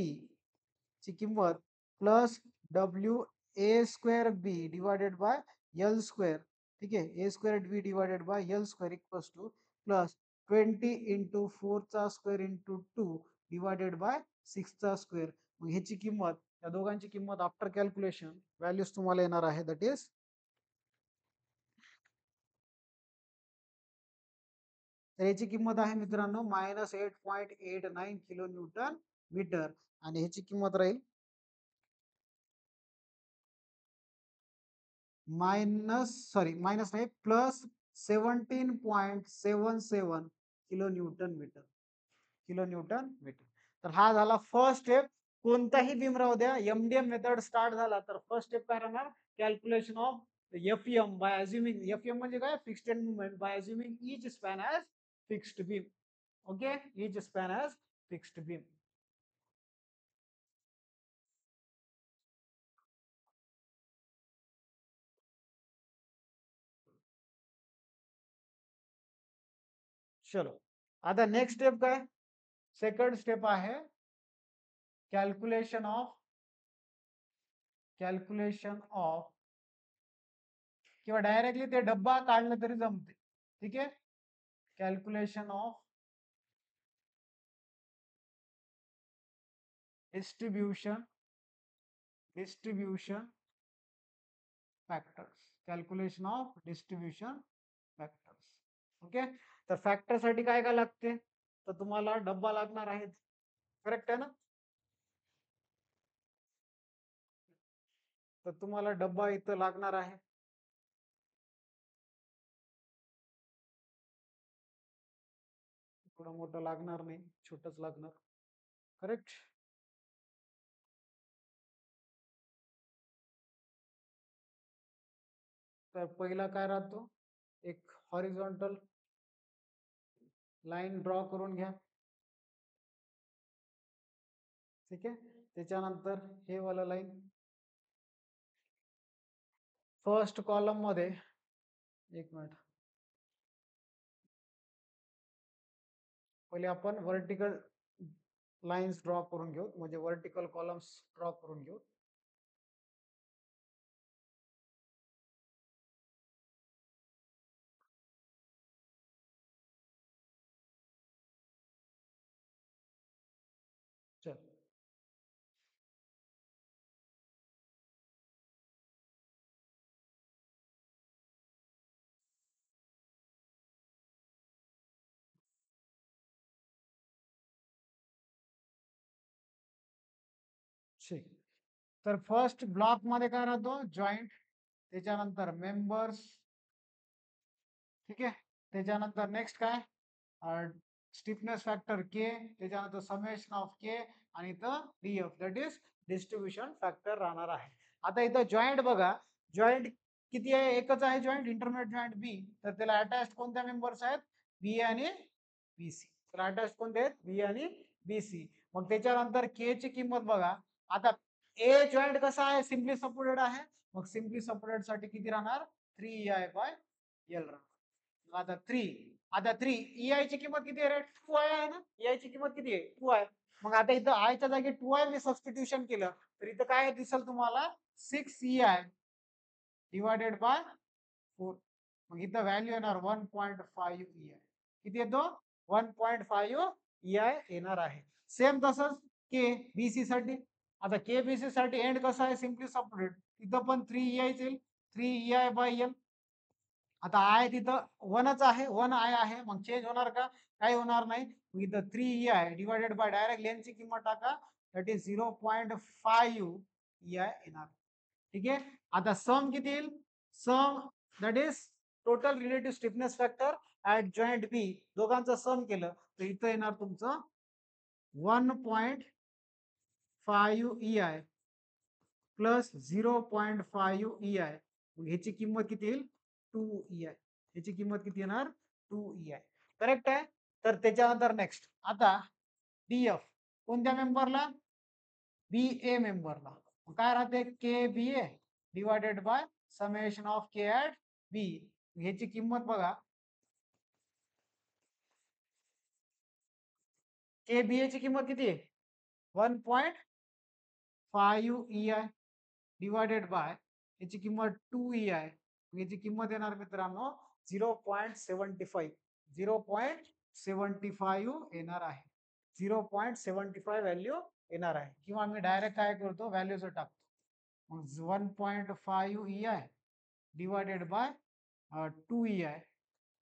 ची किंमत plus WA²B divided by L². ठीक आहे, A²B divided by L² equals two plus 20 into 4 चा स्क्वेअर इंटू 2 डिवायडेड बाय 6 चा स्क्वेअर. मग ह्याची किंमत, या दोघांची किंमत आफ्टर कॅल्क्युलेशन व्हॅल्यूज तुम्हाला येणार आहे, दट इज तर याची किंमत आहे मित्रांनो -8.89 किलो न्यूटन मीटर, आणि ह्याची किंमत राहील मायनस नाही plus 17.77 kilo newton metre, kilo newton metre. तर हा झाला फर्स्ट स्टेप. कोणताही बीम राहू द्या, MDM मेथड स्टार्ट झाला तर फर्स्ट स्टेप काय राहणार, calculation of FEM by assuming, FEM म्हणजे काय, fixed end movement, by assuming each span as fixed beam. Okay, each span as fixed beam. चलो, आता नेक्स्ट स्टेप काय, सेकंड स्टेप आहे कॅल्क्युलेशन ऑफ किंवा डायरेक्टली ते डब्बा काढलं तरी जमते. ठीक आहे, calculation of distribution factors, calculation of distribution factors. Okay, तर फॅक्टर साठी काय काय लागते, तर तुम्हाला डब्बा लागणार आहे. करेक्ट आहे ना, तर तुम्हाला डब्बा इथं लागणार आहे. थोडं मोठं लागणार नाही, छोटच लागणार. करेक्ट, तर पहिला काय राहतो, एक हॉरिझॉन्टल लाईन ड्रॉ करून घ्या. ठीक आहे, त्याच्यानंतर हे वाला लाईन फर्स्ट कॉलम मध्ये, एक मिनिट, पहिले आपण वर्टिकल लाईन्स ड्रॉ करून घेऊ, म्हणजे वर्टिकल कॉलम्स ड्रॉ करून घेऊ. चल, ठीक, तर फर्स्ट ब्लॉक मध्ये काय राहतो, जॉईंट, त्याच्यानंतर मेंबर्स. ठीक आहे, त्याच्यानंतर नेक्स्ट काय, स्टिफनेस फॅक्टर के, त्याच्यानंतर समेशन ऑफ के, आणि इथं DF, that is distribution factor राहणार आहे. आता इथं जॉईंट बघा, जॉईंट किती आहे? एकच आहे जॉईंट, इंटरमिडिएट जॉईंट बी. तर त्याला अटॅच कोणत्या मेंबर्स आहेत? बी आणि बीसी. तर अटॅच कोणते आहेत? बी आणि बीसी. मग त्याच्यानंतर के ची किंमत बघा. आता ए जॉईंट कसा आहे? सिम्पली सपोर्टेड आहे. मग सिम्पली सपोर्टेड साठी किती राहणार? 3EI बाय एल राहणार. आता 3 EI ची किंमत किती आहे रे? 2I आहे ना? EI ची किंमत किती आहे? 2I. मग आता इथं आय च्या जागी 2I मी सबस्टिट्यूशन केलं तर इथं काय दिसेल तुम्हाला? 6EI divided by 4. मग इथं व्हॅल्यू येणार 1.5 EI. किती येतो? 1.5 EI येणार आहे. सेम तसंच के बीसी साठी. आता के बीसी साठी एंड कसं आहे? Simply supported. इथं पण 3EI येईल. 3EI by L. आता आय तिथं 1च आहे, 1I आहे. मग चेंज होणार का? काही होणार नाही. मग इथं 3EI डिवायडेड बाय डायरेक्ट लेंथची किंमत टाका. दॅट इज 0.5 EI येणार. ठीक आहे. आता सम किती येईल? Sum that is total relative stiffness factor at joint B. दोघांचं सम केलं तर इथं येणार तुमचं 1.5 EI प्लस 0.5 EI. ह्याची किंमत किती येईल? 2EI. ह्याची किंमत किती येणार? 2EI. करेक्ट आहे. तर त्याच्यानंतर नेक्स्ट आता डीएफ कोणत्या मेंबरला? बी ए मेंबरला. काय राहते? K B A divided by summation of K at B. ह्याची किंमत बघा. के बी ए ची किंमत किती आहे? 1.5 EI डिवायडेड बाय याची किंमत 2EI. याची किंमत येणार मित्रांनो 0.75. 0.75 येणार आहे. 0.75 व्हॅल्यू येणार आहे. किंवा मी डायरेक्ट काय करतो? व्हॅल्यूज टाकतो. मग 1.5 EI डिवायडेड बाय 2EI.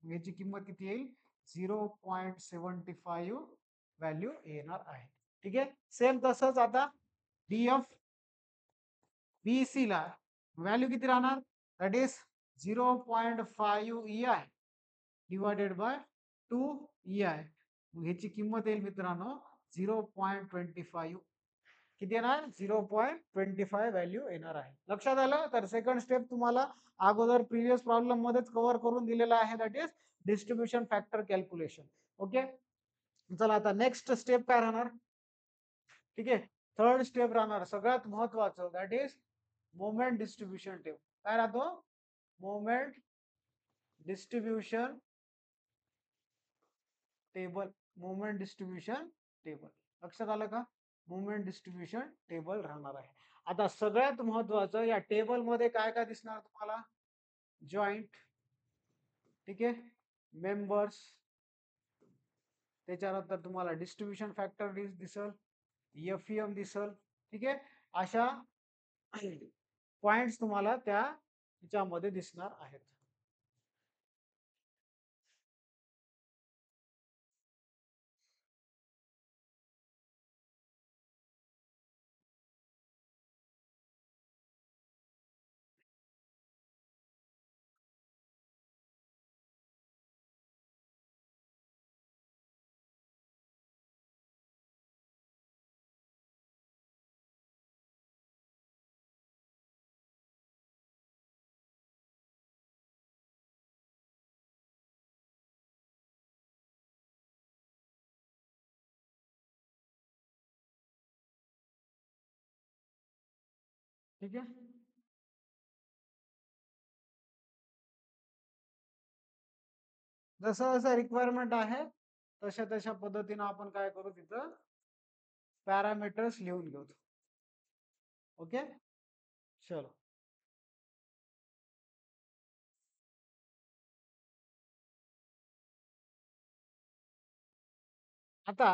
याची किंमत किती येईल? 0.75 व्हॅल्यू येणार आहे. ठीक आहे. सेम तसंच आता डीएफ बीसी ला व्हॅल्यू किती राहणार? That is 0.5 EI divided bye 2EI. ह्याची किंमत येईल मित्रांनो 0.25. किती येणार? 0.25 व्हॅल्यू येणार आहे. लक्षात आलं? तर सेकंड स्टेप तुम्हाला अगोदर प्रिव्हियस प्रॉब्लेम मध्येच कव्हर करून दिलेला आहे. That is distribution factor calculation. Okay. चला आता नेक्स्ट स्टेप काय राहणार? ठीक आहे. थर्ड स्टेप राहणार सगळ्यात महत्वाचं. That is moment distribution table. काय राहतो? Moment distribution table. Moment distribution table. लक्षात आलं का? मोमेंट डिस्ट्रीब्युशन टेबल राहणार आहे. आता सगळ्यात महत्वाचं या टेबल मध्ये काय काय दिसणार तुम्हाला? जॉईंट. ठीक आहे. मेंबर्स. त्याच्यानंतर तुम्हाला डिस्ट्रीब्युशन फॅक्टर दिसल, एफईएम दिसल. ठीक आहे. अशा पॉइंट्स तुम्हाला त्या ह्याच्यामध्ये दिसणार आहेत. ठीक आहे. जसं जसं रिक्वायरमेंट आहे तशा तशा पद्धतीनं आपण काय करू तिथं पॅरामीटर्स लिहून घेऊ. ओके. चलो. आता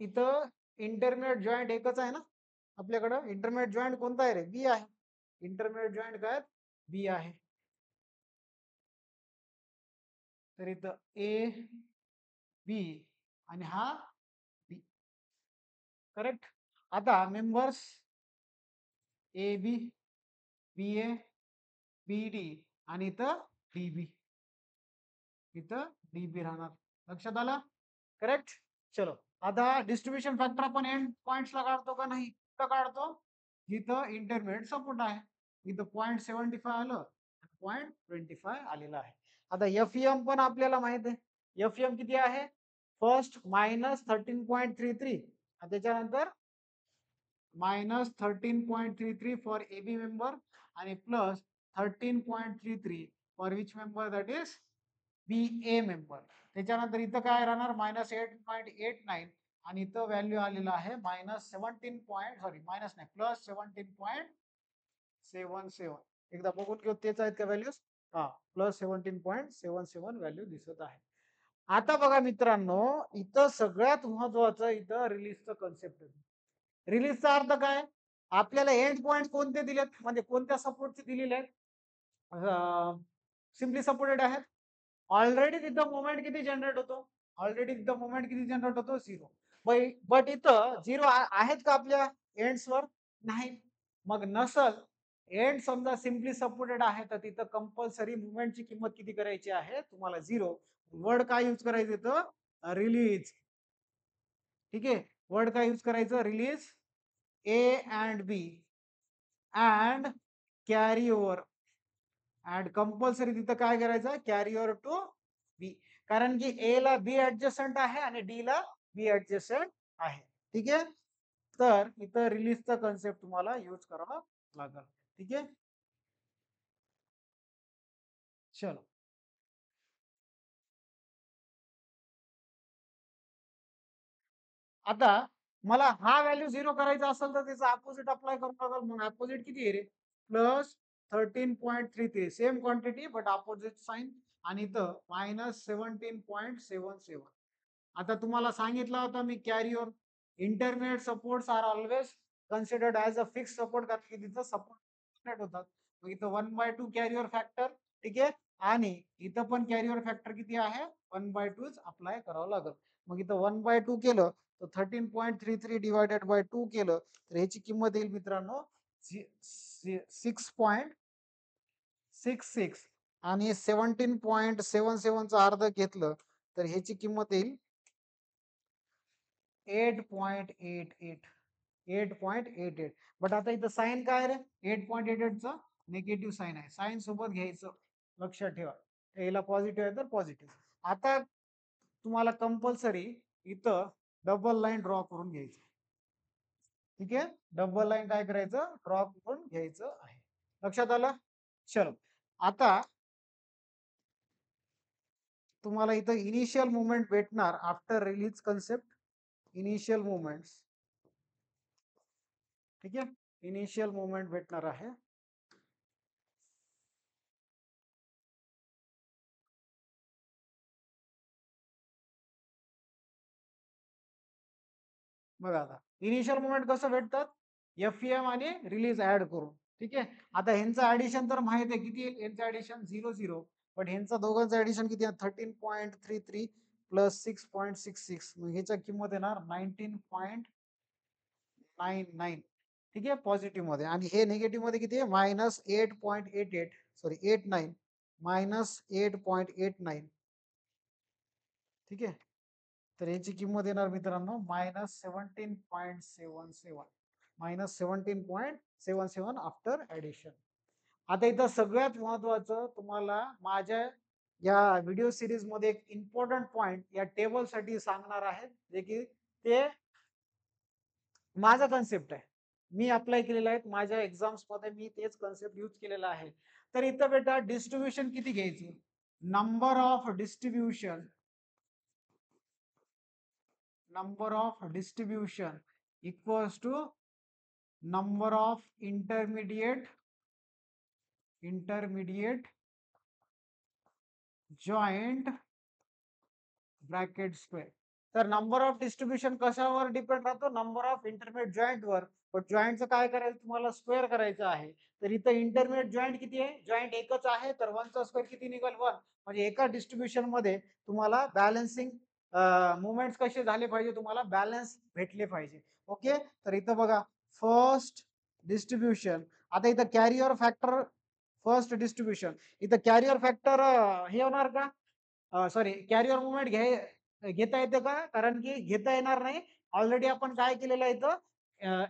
इथं इंटरमिडिएट जॉईंट एकच आहे ना आपल्याकडं? इंटरमिडिएट जॉईंट कोणता आहे रे? बी आहे. इंटरमिडिएट जॉईंट काय? बी आहे. तर इथं ए बी आणि हा बी. करेक्ट. आता members A B B A B D आणि इथं डी बी. इथं डी बी राहणार. लक्षात आलं? करेक्ट. चलो. आता डिस्ट्रीब्युशन फॅक्टर आपण एंड पॉइंट्सला काढतो का नाही? कुठं काढतो? जिथं इंटरमिडिएट सपोर्ट आहे. इथं 0.75 आलं, 13.25 आलेला आहे. आता एफईएम पण आपल्याला माहित आहे. एफईएम किती आहे? फर्स्ट -13.33 त्याच्यानंतर -13.33 फॉर एबी मेंबर आणि +13.33 for which member that is B A member. त्याच्यानंतर इथं काय राहणार -8.89 आणि इथं व्हॅल्यू आलेला आहे -17 पॉईंट सॉरी मायनस नाही +17.77. एकदा बघून घेऊ तेच आहेत का व्हॅल्यूज. हा +17.77 व्हॅल्यू दिसत आहे. आता बघा मित्रांनो, इथं सगळ्यात महत्वाचं इथं रिलीजचं कन्सेप्ट. रिलीजचा अर्थ काय? आपल्याला एंड पॉइंट कोणते दिलेत म्हणजे कोणत्या सपोर्टचे दिलेले आहेत? सिम्पली सपोर्टेड आहेत. ऑलरेडी तिथं मोमेंट किती जनरेट होतो? ऑलरेडी तिथं मोमेंट किती जनरेट होतो? 0. बट इथं 0 आहेत का आपल्या एंड्सवर? नाही. मग नसल एंड समजा सिम्पली सपोर्टेड आहे तर तिथं कंपल्सरी मुवमेंटची किंमत किती करायची आहे? तुम्हाला 0. वर्ड काय यूज करायचं इथं? रिलीज. ठीक आहे. वर्ड काय यूज करायचं? Release A and B and carry over and compulsory तिथं काय करायचं? Carry over to B. कारण की ए ला बी ऍडजस्टंट आहे आणि डी ला बी ऍडजस्टंट आहे. ठीक आहे. तर इथं रिलीजचा कन्सेप्ट तुम्हाला यूज करावा लागेल. ठीक आहे. चलो. आता मला हा व्हॅल्यू 0 करायचा असेल तर त्याचा अपोजिट अप्लाय करून बघाल. मग अपोजिट किती आहे रे? +13.33 same quantity but opposite sign आणि इथं -17.77. आता तुम्हाला सांगितलं होतं मी carry on intermediate supports are always considered as a fix support कारण की तिथं सपोर्ट होतात. मग इथं 1/2 कॅरियर फॅक्टर. ठीक आहे. आणि इथं पण कॅरियर फॅक्टर किती आहे? 1/2 अप्लाय करावं लागेल. मग इथं 1/2 केलं तर 13.33 डिवायडेड बाय 2 केलं तर ह्याची किंमत येईल मित्रांनो 6.66 आणि 17.77चा अर्ध घेतलं तर ह्याची किंमत येईल 8.88. 8.88. बट आता इथं साइन काय रे? 8.88चा निगेटिव्ह साइन आहे. साइन सोबत घ्यायचं. लक्षात ठेवा. याला पॉझिटिव्ह आहे तर पॉझिटिव्ह. आता तुम्हाला कंपल्सरी इथं डबल लाईन ड्रॉ करून घ्यायची. ठीक आहे. डबल लाईन काय करायचं? ड्रॉ करून घ्यायचं आहे. लक्षात आलं? चलो. आता तुम्हाला इथं इनिशियल मुवमेंट भेटणार after release concept. Initial movements. ठीक आहे. इनिशियल मुवमेंट भेटणार आहे. बघा आता इनिशियल मुवमेंट कसं भेटतात? एफईएम आणि रिलीज ऍड करून. ठीक आहे. आता ह्यांचं ऍडिशन तर माहित आहे किती आहे? यांचं ऍडिशन 0 पण ह्यांचं दोघांचं ऍडिशन किती आहे? 13.33 प्लस 6.66 मग ह्याच्या किंमत येणार 19.99. ठीक आहे. पॉझिटिव्ह मध्ये आणि हे निगेटिव्ह मध्ये किती आहे? -8.88 सॉरी 89 -8.89. ठीक आहे. तर याची किंमत येणार मित्रांनो -17.77 -17.77 आफ्टर ऍडिशन. आता इथं सगळ्यात महत्वाचं तुम्हाला माझ्या या व्हिडिओ सिरीज मध्ये एक इम्पॉर्टंट पॉइंट या टेबल साठी सांगणार आहे जे की ते माझा कन्सेप्ट आहे. मी अप्लाय केलेला आहे माझ्या एक्झाम्स मध्ये मी तेच कन्सेप्ट यूज केलेला आहे. तर इथं बेटा डिस्ट्रीब्युशन किती घ्यायची? number of distribution equals to number of intermediate joint bracket square. तर नंबर ऑफ डिस्ट्रीब्युशन कशावर डिपेंड राहतो? नंबर ऑफ इंटरमिडिएट जॉईंट वर. पण जॉईंटचं काय करायचं? तुम्हाला स्क्वेअर करायचं आहे. तर इथं इंटरमिडिएट जॉईंट किती आहे? जॉईंट एकच आहे तर 1चा स्क्वेअर किती निघेल? 1. म्हणजे एका डिस्ट्रीब्युशन मध्ये तुम्हाला बॅलन्सिंग मुवमेंट्स कसे झाले पाहिजे? तुम्हाला बॅलन्स भेटले पाहिजे. ओके. तर इथं बघा फर्स्ट डिस्ट्रीब्युशन. आता इथं कॅरियर फॅक्टर फर्स्ट डिस्ट्रीब्युशन इथं कॅरियर फॅक्टर हे होणार का? सॉरी कॅरियर मुवमेंट घेता येते का? कारण की घेता येणार नाही. ऑलरेडी आपण काय केलेलं आहे इथं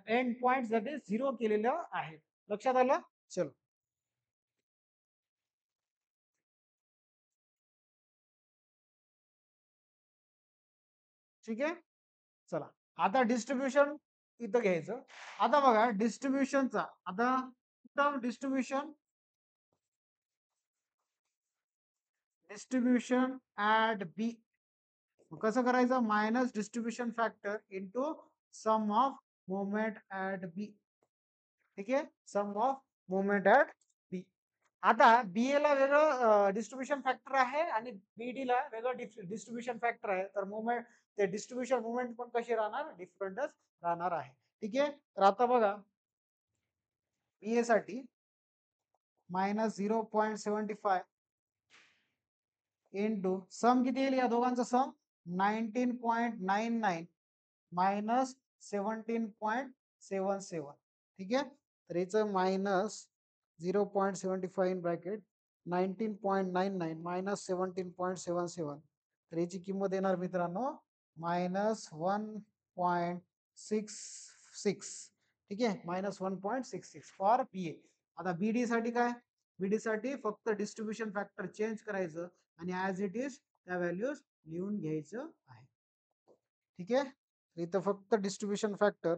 एंड पॉइंट साठी 0 केलेलं आहे. लक्षात आलं? चलो. ठीक आहे. चला आता डिस्ट्रीब्युशन इथं घ्यायचं. आता बघा डिस्ट्रीब्युशनचा आता कुठं डिस्ट्रीब्युशन ऍट बी कसं करायचं minus distribution factor into sum of moment at B. ठीक आहे sum of moment at B. आता बीए ला वेगळं डिस्ट्रीब्युशन फॅक्टर आहे आणि बीडी ला वेगळं डिस्ट्रीब्युशन फॅक्टर आहे. तर मोमेंट ते डिस्ट्रीब्युशन मोमेंट पण कशी राहणार डिफरंटच राहणार आहे. ठीक आहे तर आता बघा बीए साठी -0.75 इंटू सम किती येईल या दोघांचा सम 19.99 मायनस 17.77. ठीक आहे तर याचं -0.75 इन ब्रॅकेट 19.99 मायनस 17.77. तर याची किंमत येणार मित्रांनो -1.66. ठीक आहे -1.66 फॉर बी ए. आता बीडी साठी काय बीडी साठी फक्त डिस्ट्रीब्युशन फॅक्टर चेंज करायचं आणि ऍज इट इज त्या व्हॅल्यूज लिहून घ्यायचं आहे. ठीक आहे इथं फक्त डिस्ट्रीब्युशन फॅक्टर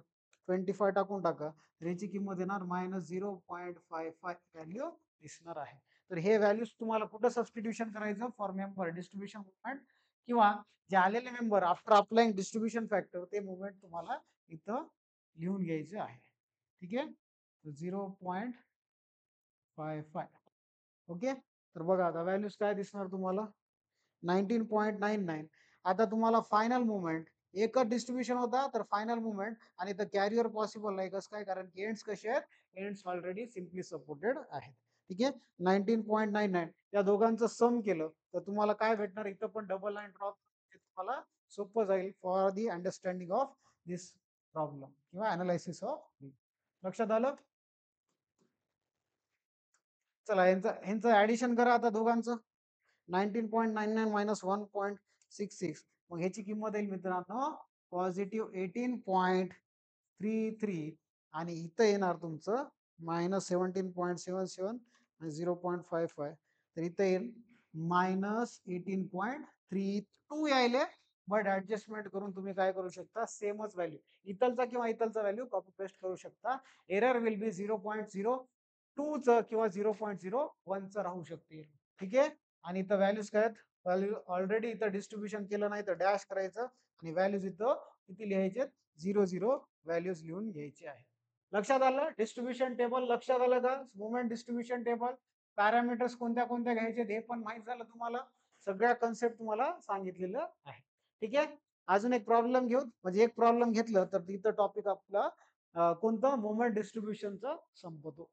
25 टाकून टाका तर याची किंमत येणार -0.55 व्हॅल्यू दिसणार आहे. तर हे व्हॅल्यूज तुम्हाला कुठं सबस्टिट्यूशन करायचं फॉर मेंबर डिस्ट्रीब्युशन मुवमेंट किंवा जे आलेले member after applying distribution factor ते मुवमेंट तुम्हाला इथं लिहून घ्यायचे आहे. ठीक आहे 0.55. ओके तर बघा आता व्हॅल्यूज काय दिसणार तुम्हाला 19.99. आता तुम्हाला फायनल मुवमेंट एकच डिस्ट्रीब्युशन होता तर फायनल मुवमेंट आणि तर कॅरियर पॉसिबल नाही कसं काय कारण की एंड्स कसे आहेत एंड्स ऑलरेडी सिम्पली सपोर्टेड आहेत. ठीक आहे 19.99 या दोघांचं सम केलं तर तुम्हाला काय भेटणार इथं पण डबल लाईन ड्रॉप तुम्हाला सोपं जाईल for the understanding of this problem किंवा अनालिसिस ऑफ. लक्षात आलं. चला ह्यांचं ऍडिशन करा आता दोघांचं 19.99 मायनस 1.66 मग ह्याची किंमत येईल मित्रांनो पॉझिटिव्ह 18.33 आणि इथं येणार तुमचं -17.77 आणि 0.55 तर इथं येईल -18.32 यायले. बट ऍडजस्टमेंट करून तुम्ही काय करू शकता सेमच व्हॅल्यू इथलचा किंवा इथलचा व्हॅल्यू कॉपी पेस्ट करू शकता. एरर विल बी 0.02 च किंवा 0.01 च राहू शकते. ठीक आहे आणि इथं व्हॅल्यूज काय आहेत व्हॅल्यू ऑलरेडी इथं डिस्ट्रीब्युशन केलं नाही तर डॅश करायचं आणि व्हॅल्यूज इथं किती लिहायचे 0 व्हॅल्यूज लिहून घ्यायचे आहे. लक्षात आलं डिस्ट्रीब्युशन टेबल लक्षात आलं का मुवमेंट डिस्ट्रीब्युशन टेबल पॅरामीटर्स कोणत्या कोणत्या घ्यायचे हे पण माहित झालं तुम्हाला. सगळ्या कन्सेप्ट तुम्हाला सांगितलेलं आहे. ठीक आहे अजून एक प्रॉब्लेम घेऊ म्हणजे एक प्रॉब्लेम घेतलं तर तिथं टॉपिक आपला कोणतं मुवमेंट डिस्ट्रीब्युशनचा संपतो.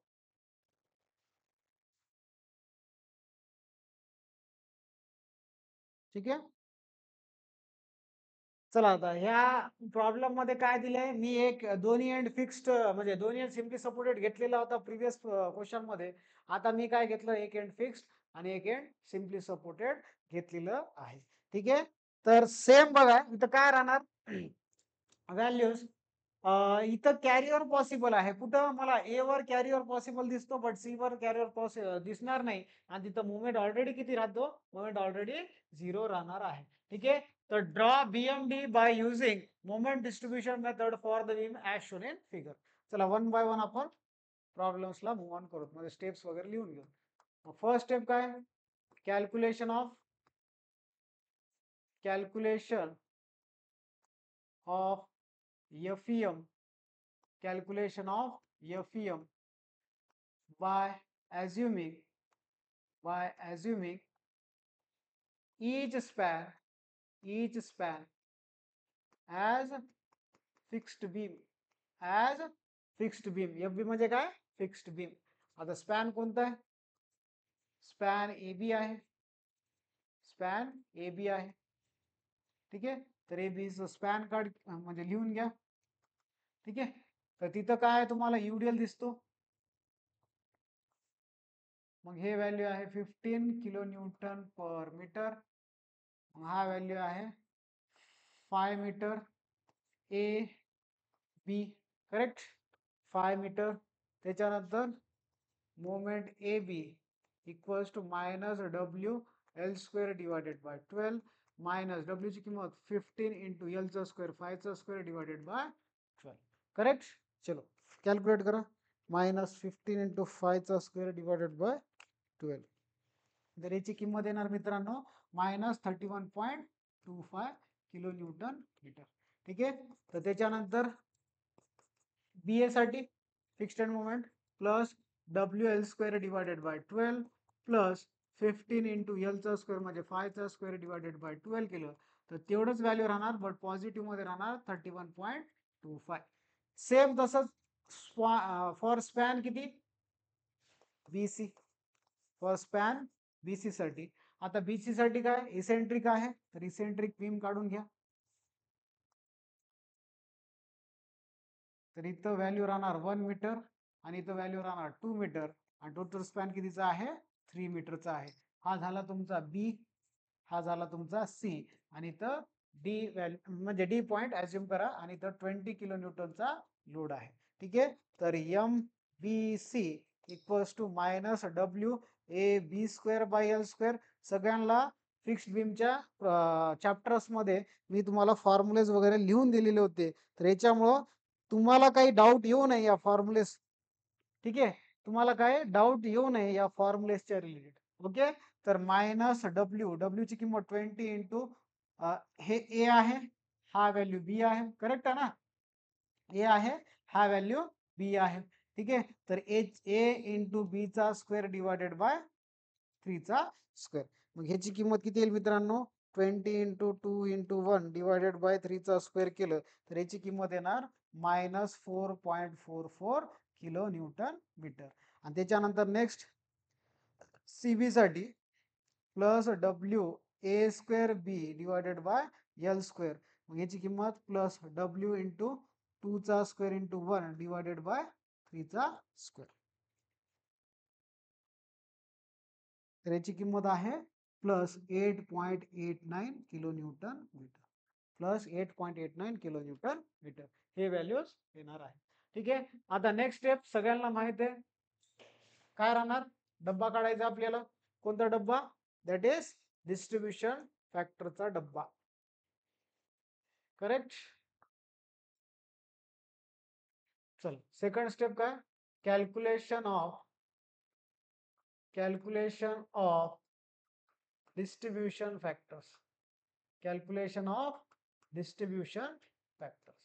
ठीक आहे चला आता ह्या प्रॉब्लेम मध्ये काय दिलंय मी एक दोन्ही एंड फिक्स्ड म्हणजे दोन्ही एंड सिम्पली सपोर्टेड घेतलेला होता प्रिव्हियस क्वेश्चन मध्ये. आता मी काय घेतलं एक एंड फिक्स्ड आणि एक एंड सिम्पली सपोर्टेड घेतलेलं आहे. ठीक आहे तर सेम बघा इथं काय राहणार व्हॅल्यूज इथं कॅरियर पॉसिबल आहे कुठं मला ए वर कॅरियर पॉसिबल दिसतो बट सी वर कॅरियर दिसणार नाही आणि तिथं मुवमेंट ऑलरेडी किती राहतो मुवमेंट ऑलरेडी 0 राहणार आहे. ठीक आहे तर draw BMD by using moment distribution method for the beam as shown in figure. चला वन बाय वन आपण प्रॉब्लेम्सला मूव्ह ऑन करू म्हणजे स्टेप्स वगैरे लिहून घेऊ. फर्स्ट स्टेप काय calculation of FEM calculation of FEM by assuming each span as fixed beam FB म्हणजे काय फिक्स्ड बीम. आता स्पॅन कोणता आहे स्पॅन AB आहे ठीक आहे तर AB स्पॅन कार्ड म्हणजे लिहून घ्या. ठीक आहे तर तिथं काय तुम्हाला UDL दिसतो मग हे व्हॅल्यू आहे 15 किलो न्यूटन पर मीटर. हा व्हॅल्यू आहे 5 मीटर AB करेक्ट 5 मीटर. त्याच्यानंतर moment AB equals to -W L square divided by 12 minus W ची किंमत 15 इंटू एल चा स्क्वेअर 5 चा स्क्वेअर डिवायडेड बाय 12. करेक्ट. चलो कॅल्क्युलेट करा. मायनस 15 इंटू 5 चा स्क्वेअर डिवायडेड बाय 12. तर याची किंमत येणार मित्रांनो -31.25 किलो न्यूटन मीटर. ठीक आहे. तर त्याच्यानंतर बी ए साठी fixed moment plus W L square divided by 12 plus 15 into L चा स्क्वेअर म्हणजे 5 चा स्क्वेअर डिवायडेड बाय 12 केलं तर तेवढंच व्हॅल्यू राहणार, बट पॉझिटिव्ह मध्ये राहणार 31.25. सेम तसंच फॉर स्पॅन किती बीसी, फॉर स्पॅन बीसी साठी. आता बीसी साठी काय इसेंट्रिक आहे तर इसेंट्रिक बीम काढून घ्या. तर इथं व्हॅल्यू राहणार 1 मीटर आणि इथं व्हॅल्यू राहणार 2 मीटर आणि टोटल स्पॅन कितीचा आहे 3 मीटरचा आहे. हा झाला तुमचा बी, हा झाला तुमचा सी आणि इथं डी व्हॅल्यू म्हणजे डी पॉइंट ऍज्युम करा आणि इथं 20 किलो न्यूटनचा लोड आहे. ठीक आहे. तर M B C equals to minus W A B square by L square. सगळ्यांना फिक्स्ड बीमच्या चॅप्टर्स मध्ये मी तुम्हाला फॉर्म्युलेज वगैरे लिहून दिलेले होते. तर याच्यामुळं तुम्हाला काही डाऊट येऊ नये या फॉर्म्युलेस. ठीक आहे. तुम्हाला काय डाऊट येऊ नये या फॉर्म्युलेसच्या रिलेटेड. ओके. तर मायनस डब्ल्यू, डब्ल्यू ची किंमत 20 इंटू हे ए आहे, हा व्हॅल्यू बी आहे. करेक्ट आहे ना. ए आहे, हा व्हॅल्यू बी आहे. ठीक आहे. तर ए इंटू बी चा स्क्वेअर डिवायडेड बाय 3 चा स्क्वेअर. मग ह्याची किंमत किती येईल मित्रांनो 20 इंटू 2 इंटू 1 डिवायडेड बाय 3 चा स्क्वेअर केलं तर याची किंमत येणार -4.44 किलो न्यूटन मीटर. आणि त्याच्यानंतर नेक्स्ट सीबी साठी plus W A square B divided by L square. मग याची किंमत प्लस डब्ल्यू इंटू 2 चा स्क्वेअर इंटू 1 डिवायडेड बाय 3 चा स्क्वेअर. तर याची किंमत आहे plus 8.89 kilo newton metre, plus 8.89 kilo newton metre हे व्हॅल्यूज येणार आहे. ठीक आहे. आता नेक्स्ट स्टेप सगळ्यांना माहित आहे काय राहणार, डब्बा काढायचा आपल्याला. कोणता डब्बा, दॅट इज डिस्ट्रीब्युशन फॅक्टरचा डब्बा. करेक्ट. चल सेकंड स्टेप काय, calculation of distribution factors, calculation of distribution factors.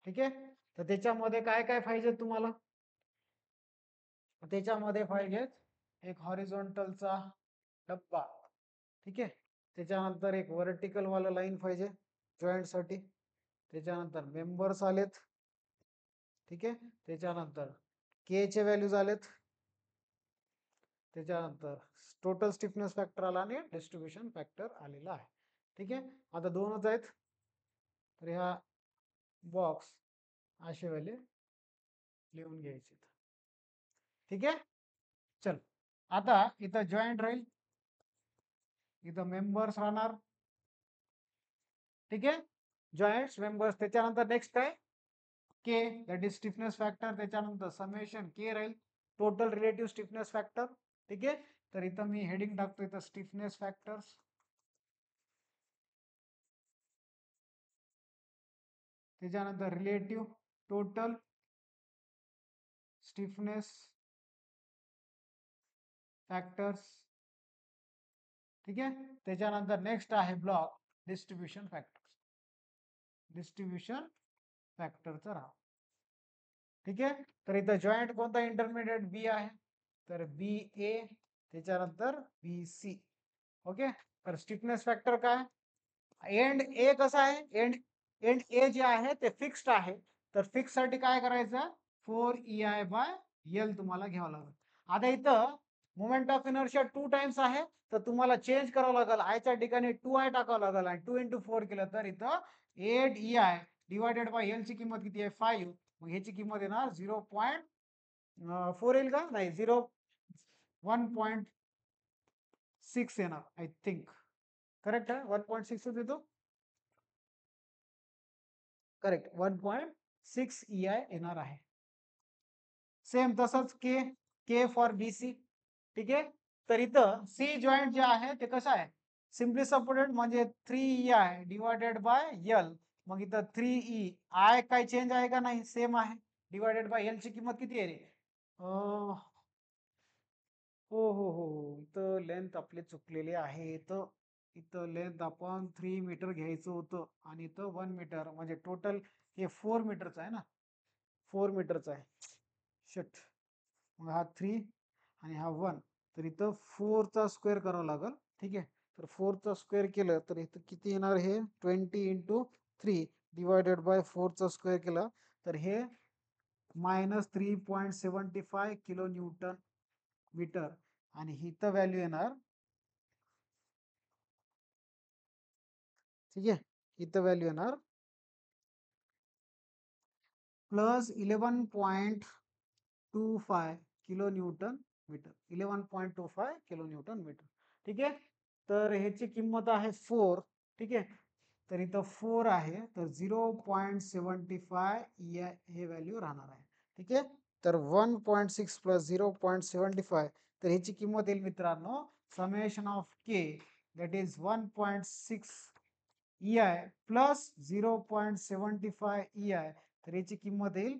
ठीक आहे. तर त्याच्यामध्ये काय काय पाहिजे तुम्हाला, त्याच्यामध्ये पाहिजे एक हॉरिझॉन्टलचा डब्बा. ठीक आहे. त्याच्यानंतर एक व्हर्टिकल वाला लाईन पाहिजे जॉईंट साठी. त्याच्यानंतर मेंबर्स आलेत. ठीक आहे. त्याच्यानंतर के चे व्हॅल्यूज आलेत. त्याच्यानंतर टोटल स्टिफनेस फॅक्टर आला आणि डिस्ट्रीब्युशन फॅक्टर आलेला आहे. ठीक आहे. आता दोनच आहेत तर ह्या बॉक्स असे वाले लिहून घ्यायचे. ठीक आहे. चल आता इथं जॉईंट राहील, इथं मेंबर्स राहणार. ठीक आहे. Joints members. त्याच्यानंतर नेक्स्ट काय के दॅट इज स्टिफनेस फॅक्टर. त्याच्यानंतर समेशन के राहील, टोटल रिलेटिव्ह स्टिफनेस फॅक्टर. ठीक आहे. तर इथं मी हेडिंग टाकतो इथं स्टिफनेस फॅक्टर्स. त्याच्यानंतर रिलेटिव्ह टोटल स्टिफनेस फॅक्टर्स. ठीक आहे. त्याच्यानंतर नेक्स्ट आहे ब्लॉक डिस्ट्रीब्युशन फॅक्टर्स, डिस्ट्रीब्युशन फॅक्टरचा राहा. ठीक आहे. तर इथं जॉईंट कोणता इंटरमिडिएट बी आहे तर बी ए, त्याच्यानंतर बी सी. ओके. तर स्टिफनेस फॅक्टर काय, एंड ए कसा आहे, एंड ए जे आहे ते फिक्स्ड आहे. तर फिक्स साठी काय करायचं 4EI बाय एल तुम्हाला घ्यावं लागेल. आता इथं मोमेंट ऑफ इनर्शिया 2 टाइम्स आहे तर तुम्हाला चेंज करावं लागेल, आयच्या ठिकाणी 2I टाकावं लागेल आणि 2 इंटू 4 केलं तर इथं 8EI डिवायडेड बाय एल ची किंमत किती आहे 5. मग ह्याची किंमत येणार 0.4 येईल का, नाही 1.6 येणार आय थिंक. करेक्ट आहे 1.6 येतो. करेक्ट 1.6EI येणार आहे. सेम तसंच के फॉर बीसी. ठीक आहे. तर इथं सी जॉईंट जे आहे ते कसं आहे, सिम्पली सपोर्टेड म्हणजे 3EI डिवायडेड बाय यल. मग इथं 3E आय काय चेंज आहे का नाही, सेम आहे. डिवायडेड बाय एल ची किंमत किती आहे रे? हो हो हो हो, इथं लेंथ आपली चुकलेली आहे. इथं इथं लेंथ आपण 3 मीटर घ्यायचं होतं आणि इथं 1 मीटर, म्हणजे टोटल हे 4 मीटरचं आहे ना, 4 मीटरचं आहे. शट. मग हा 3 आणि हा 1, तर इथं 4चा स्क्वेअर करावा लागेल. ठीक आहे. तर 4चा स्क्वेअर केलं तर इथं किती येणार, हे 20 × 3 डिवायडेड बाय 4चा स्क्वेअर केला तर हे -3.75 किलो न्यूटन मीटर. आणि इथं व्हॅल्यू येणार, ठीक आहे, इथं व्हॅल्यू येणार +11.25 kilo newton metre. 11.25 kilo newton metre. ठीक आहे. तर ह्याची किंमत आहे 4. ठीक आहे. तर इथं 4 आहे, तर 0.75 हे व्हॅल्यू राहणार आहे. ठीक आहे. तर 1.6 प्लस 0.75, तर ह्याची किंमत येईल मित्रांनो, summation of K, that is 1.6 EI plus 0.75 EI, तर याची किंमत येईल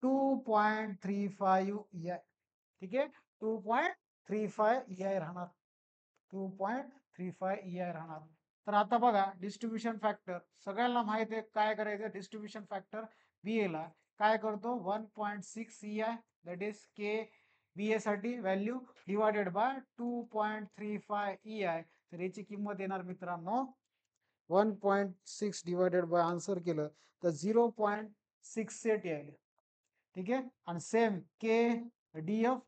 2.35 EI. ठीक आहे. 2.35 EI राहणार. 2.35 EI राहणार. तर आता बघा, डिस्ट्रीब्युशन फॅक्टर सगळ्यांना माहित आहे काय करायचं. डिस्ट्रीब्युशन फॅक्टर बीए ला काय करतो, 1.6 EI, that is K B ए साठी व्हॅल्यू, डिवायडेड बाय 2.35 EI. तर याची किंमत येणार मित्रांनो 1.6 डिवायडेड बाय आन्सर केलं तर 0.68 येईल. ठीक आहे. आणि same K D F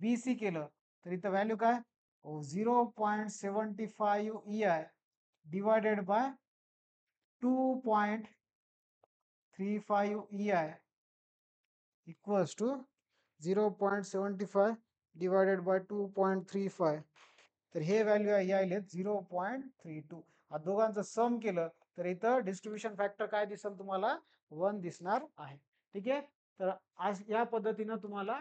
B C केलं तर इथं व्हॅल्यू काय, 0.75 EI divided by 2.35 EI equals to 0.75 divided by 2.35. तर हे व्हॅल्यू यायले 0.32. हा दोघांचं सम केलं तर इथं डिस्ट्रीब्युशन फॅक्टर काय दिसेल तुम्हाला, 1 दिसणार आहे. ठीक आहे. तर आज या पद्धतीनं तुम्हाला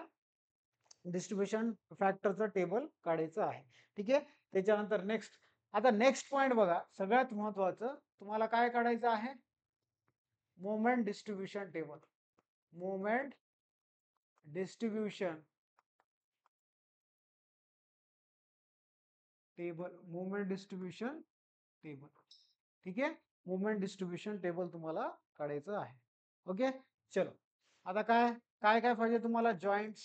डिस्ट्रीब्युशन फॅक्टरचं टेबल काढायचं आहे. ठीक आहे. त्याच्यानंतर नेक्स्ट, आता नेक्स्ट पॉइंट बघा, सगळ्यात महत्वाचं तुम्हाला काय काढायचं आहे, moment distribution table. Moment distribution table. Moment distribution table. ठीक आहे. मोमेंट डिस्ट्रीब्युशन टेबल तुम्हाला काढायचं आहे. ओके. चलो, आता काय काय काय पाहिजे तुम्हाला, जॉईंट्स,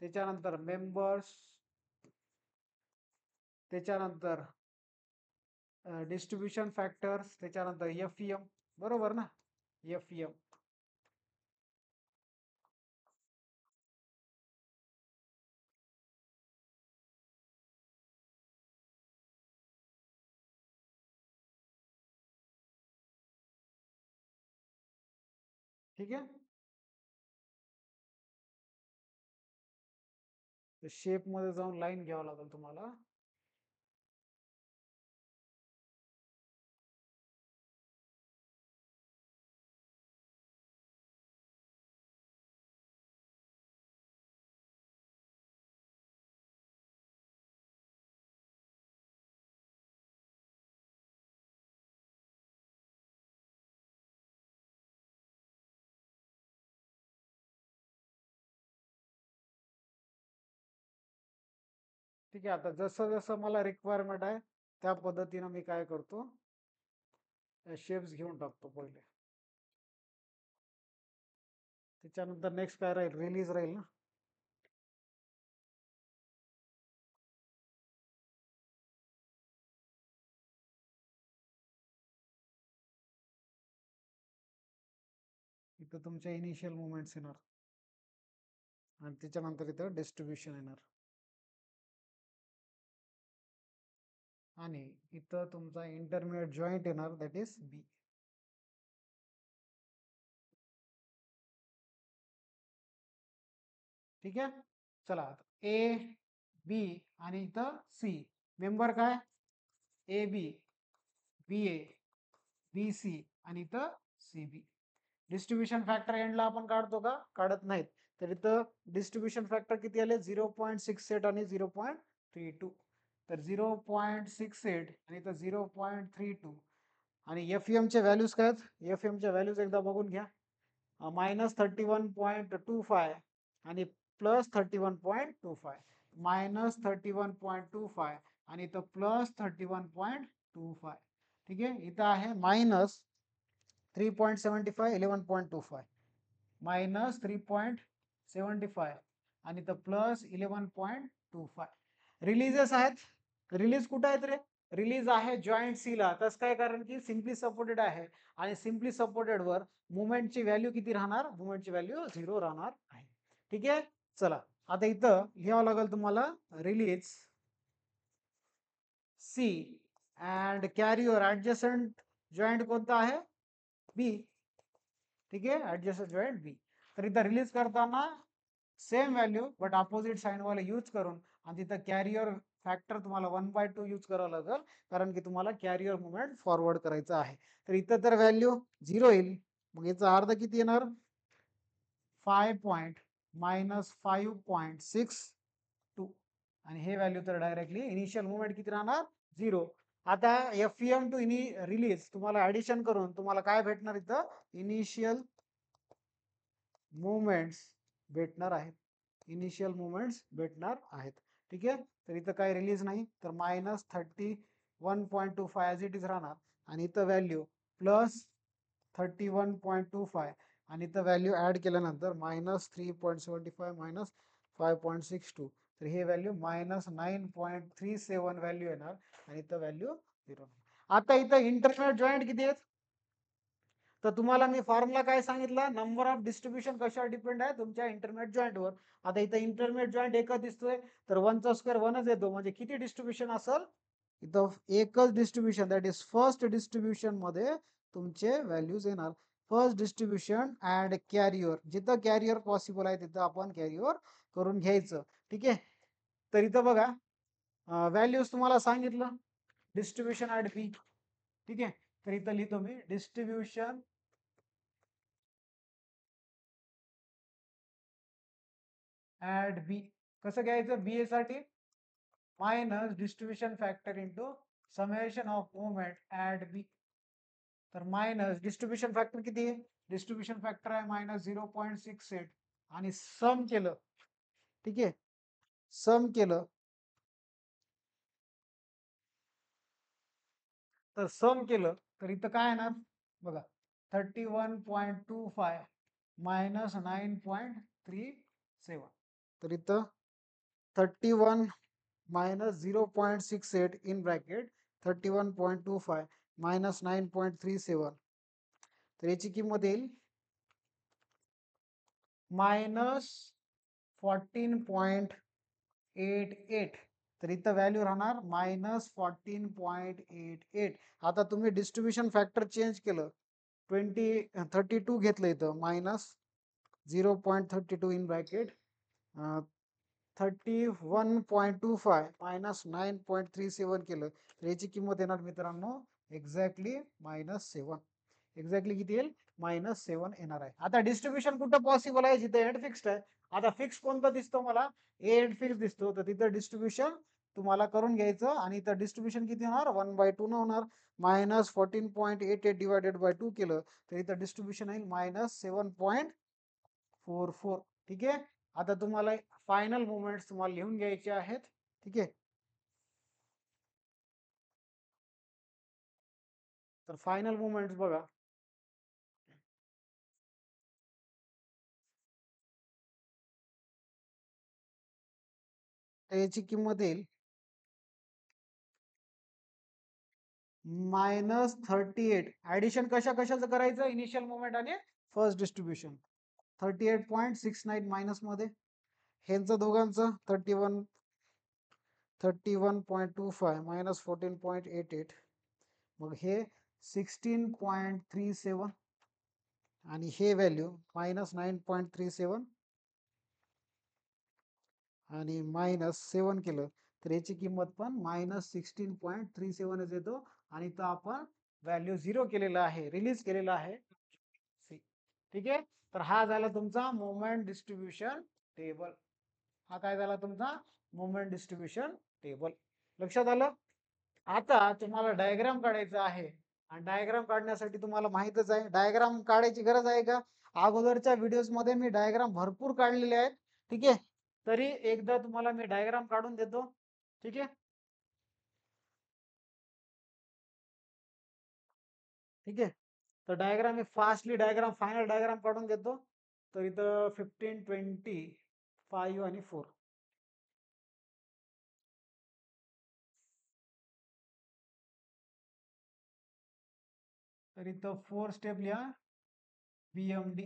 त्याच्यानंतर मेंबर्स, त्याच्यानंतर डिस्ट्रीब्युशन फॅक्टर्स, त्याच्यानंतर एफईएम. बरोबर ना, एफईएम. ठीक आहे. शेप मध्ये जाऊन लाईन घ्यावं लागेल तुम्हाला. ठीक आहे. आता जसं जसं मला रिक्वायरमेंट आहे त्या पद्धतीनं मी काय करतो, शेप्स घेऊन टाकतो पहिले. त्याच्यानंतर नेक्स्ट काय राहील, रिलीज राहील ना. इथं तुमच्या इनिशियल मुवमेंट्स येणार आणि त्याच्यानंतर इथं डिस्ट्रीब्युशन येणार आणि इथं तुमचा इंटरमिडिएट जॉईंट येणार, दॅट इज बी. ठीक आहे. चला, ए बी आणि इथं सी. मेंबर काय, ए B, B A, B C आणि इथं सी बी. डिस्ट्रीब्युशन फॅक्टर एंडला आपण काढतो का, काढत नाहीत. तर इथं डिस्ट्रीब्युशन फॅक्टर किती आले 0.68 आणि 0.32. तर 0.68 आणि इथं 0.32 आणि एफएम चे व्हॅल्यूज काय आहेत? एफएम च्या व्हॅल्यूज एकदा बघून घ्या. -31.25 आणि +31.25, -31.25 आणि इथं +31.25. ठीक आहे. इथं आहे -3.75, 11.25, -3.75 आणि इथं +11.25. रिलीजेस आहेत. रिलीज कुठं आहेत रे? रिलीज आहे जॉईंट सी ला. तस काय, कारण की सिम्पली सपोर्टेड आहे आणि सिम्पली सपोर्टेड वर मुवमेंटची व्हॅल्यू किती राहणार? मुवमेंटची व्हॅल्यू 0 राहणार आहे. ठीक आहे. चला आता इथं लिहावं लागेल तुम्हाला release C and carrier adjacent joint कोणता आहे? बी. ठीक आहे. Adjacent joint B. तर इथं रिलीज करताना same value but opposite sign वाला यूज करून आणि तिथं कॅरियर फॅक्टर तुम्हाला 1/2 यूज करावं लागेल, कारण की तुम्हाला कॅरियर मुवमेंट फॉरवर्ड करायचं आहे. तर इथं तर व्हॅल्यू 0 येईल. मग याचा अर्ध किती येणार? 5 पॉइंट -5.62 आणि हे व्हॅल्यू तर डायरेक्टली इनिशियल मुवमेंट किती राहणार? 0. आता एफईएम टू रिलीज तुम्हाला ऍडिशन करून तुम्हाला काय भेटणार? इथं इनिशियल मुवमेंट्स भेटणार आहेत. इनिशियल मुवमेंट्स भेटणार आहेत. ठीक आहे. तर इथं काय रिलीज नाही, तर -31.25 ॲज इट इज राहणार आणि इथं व्हॅल्यू +31.25 आणि इथं व्हॅल्यू ऍड केल्यानंतर -3.75 -5.62. तर हे व्हॅल्यू -9.37 व्हॅल्यू येणार आणि इथं व्हॅल्यू 0. आता इथं इंटरनल जॉईंट किती आहेत? तर तुम्हाला मी फॉर्म्युला काय सांगितला? नंबर ऑफ डिस्ट्रीब्युशन कशावर डिपेंड आहे? तुमच्या इंटरमेट जॉईंटवर. आता इथं इंटरमेट जॉईंट एकच दिसतोय, तर 1चा स्क्वेअर 1च येतो. म्हणजे किती डिस्ट्रीब्युशन असेल? इथं एकच distribution, that is first distribution मध्ये तुमचे व्हॅल्यूज येणार. फर्स्ट डिस्ट्रीब्युशन अँड कॅरियर, जिथं कॅरियर पॉसिबल आहे तिथं आपण कॅरियर करून घ्यायचं. ठीक आहे. तर इथं बघा व्हॅल्यूज तुम्हाला सांगितलं डिस्ट्रीब्युशन ऍट बी. ठीक आहे. तर इथं लिहितो मी डिस्ट्रीब्युशन ऍट बी. कसं घ्यायचं? बी साठी minus distribution factor into summation of movement at B. तर मायनस डिस्ट्रीब्युशन फॅक्टर किती आहे? डिस्ट्रीब्युशन फॅक्टर आहे -0.68 आणि सम केलं. ठीक आहे. सम केलं तर इथं काय येणार बघा? 31.25 -9.37. तर इथं 31 -0.68 इन ब्रॅकेट 31.25 -9.37. तर याची किंमत येईल -14.88. तर इथं व्हॅल्यू राहणार -14.88. आता तुम्ही डिस्ट्रीब्युशन फॅक्टर चेंज केलं, 32 घेतलं इथं -0.32 इन ब्रॅकेट 31.25 -9.37 केलं, तर याची किंमत येणार मित्रांनो एक्झॅक्टली -7. एक्झॅक्टली किती येईल? -7 येणार आहे. आता डिस्ट्रीब्युशन कुठं पॉसिबल आहे? जिथे एंड फिक्स्ड आहे. आता फिक्स कोणता दिसतो मला? एंड फिक्स दिसतो. तर तिथं डिस्ट्रीब्युशन तुम्हाला करून घ्यायचं आणि इथं डिस्ट्रीब्युशन किती होणार? 1/2 न होणार. -14.88 डिवायडेड बाय 2 केलं तर इथं डिस्ट्रीब्युशन येईल -7.44. ठीक आहे. आता तुम्हाला फायनल मुवमेंट्स तुम्हाला लिहून घ्यायचे आहेत. ठीक आहे. तर फायनल मुवमेंट्स बघा. तर याची किंमत येईल -38. ऍडिशन कशा कशाचं करायचं? इनिशियल मुवमेंट आणि फर्स्ट डिस्ट्रीब्युशन. 38.69 मायनस मध्ये ह्यांचं दोघांचं 31.25 -14.88. मग हे 16.37 आणि हे व्हॅल्यू -9.37 आणि -7 केलं तर याची किंमत पण -16.37 येतो आणि तो आपण व्हॅल्यू 0 केलेला आहे, रिलीज केलेला आहे. ठीक आहे. तर हा झाला तुमचा मोमेंट डिस्ट्रीब्युशन टेबल. हा काय झाला तुमचा मोमेंट डिस्ट्रीब्युशन टेबल. लक्षात आलं. आता तुम्हाला डायग्राम काढायचा आहे आणि डायग्राम काढण्यासाठी तुम्हाला माहितच आहे डायग्राम काढायची गरज आहे का. अगोदरच्या व्हिडिओज मध्ये मी डायग्राम भरपूर काढलेले आहेत. ठीक आहे. तरी एकदा तुम्हाला मी डायग्राम काढून देतो. ठीक आहे. ठीक आहे. तर डायग्राम मी फास्टली डायग्राम फायनल डायग्राम काढून देतो. तर इथं 15, 20, 5 आणि 4. तर इथं 4 स्टेप लिहा. BMD.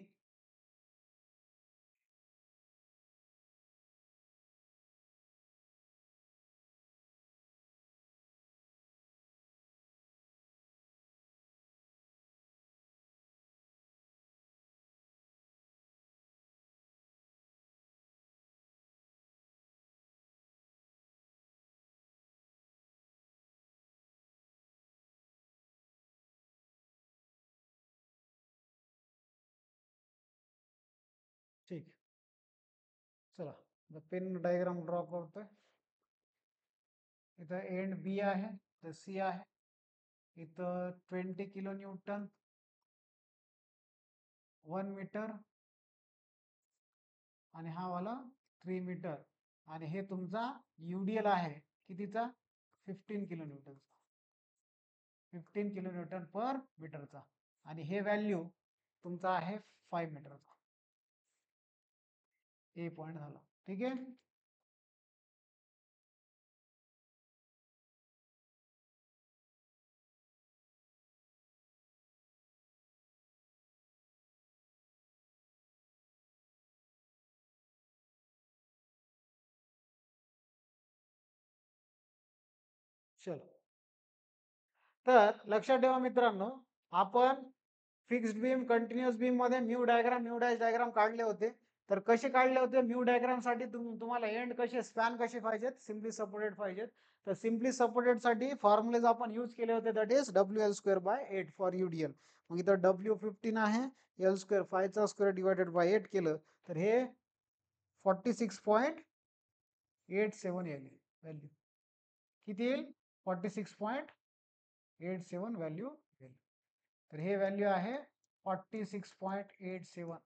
ठीक. चला पेन डायग्राम ड्रॉ करतोय. इथं एंड बी आहे, तर सी आहे. इथं 20 किलो न्यूटन 1 मीटर आणि हा वाला 3 मीटर. आणि हे तुमचा UDL आहे कितीचा 15 किलो न्यूटनचा. 15 किलो न्यूटन पर मीटरचा. आणि हे व्हॅल्यू तुमचा आहे 5 मीटरचा. ए पॉइंट झाला. ठीक आहे. चलो. तर लक्षात ठेवा मित्रांनो, आपण फिक्स्ड बीम कंटिन्युअस बीम मध्ये mu diagram mu dash diagram काढले होते. तर कसे काढले होते म्यू डायग्राम साठी तुम्हाला एंड कसे स्पॅन कसे पाहिजेत सिम्पली सपोर्टेड पाहिजेत. तर सिम्पली सपोर्टेड साठी फॉर्म्युलेज आपण यूज केले होते that is WL²/8 for UDL. मग इथं W15 आहे, L² 5चा स्क्वेअर डिवायडेड बाय 8 केलं तर हे 46.87 येईल व्हॅल्यू. किती येईल 46.87 व्हॅल्यू येईल. तर हे व्हॅल्यू आहे 46.87.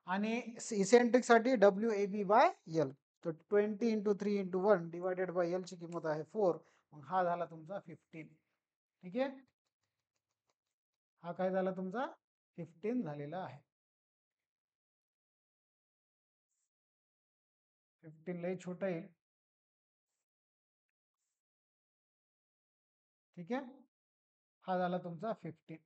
आणि इसेंट्रिक साठी WAB/L. तर 20 × 3 × 1 डिवायडेड बाय L ची किंमत आहे 4. मग हा झाला तुमचा 15. ठीक आहे. हा काय झाला तुमचा 15 झालेला आहे. 15 लय छोटा आहे. ठीक आहे. हा झाला तुमचा 15.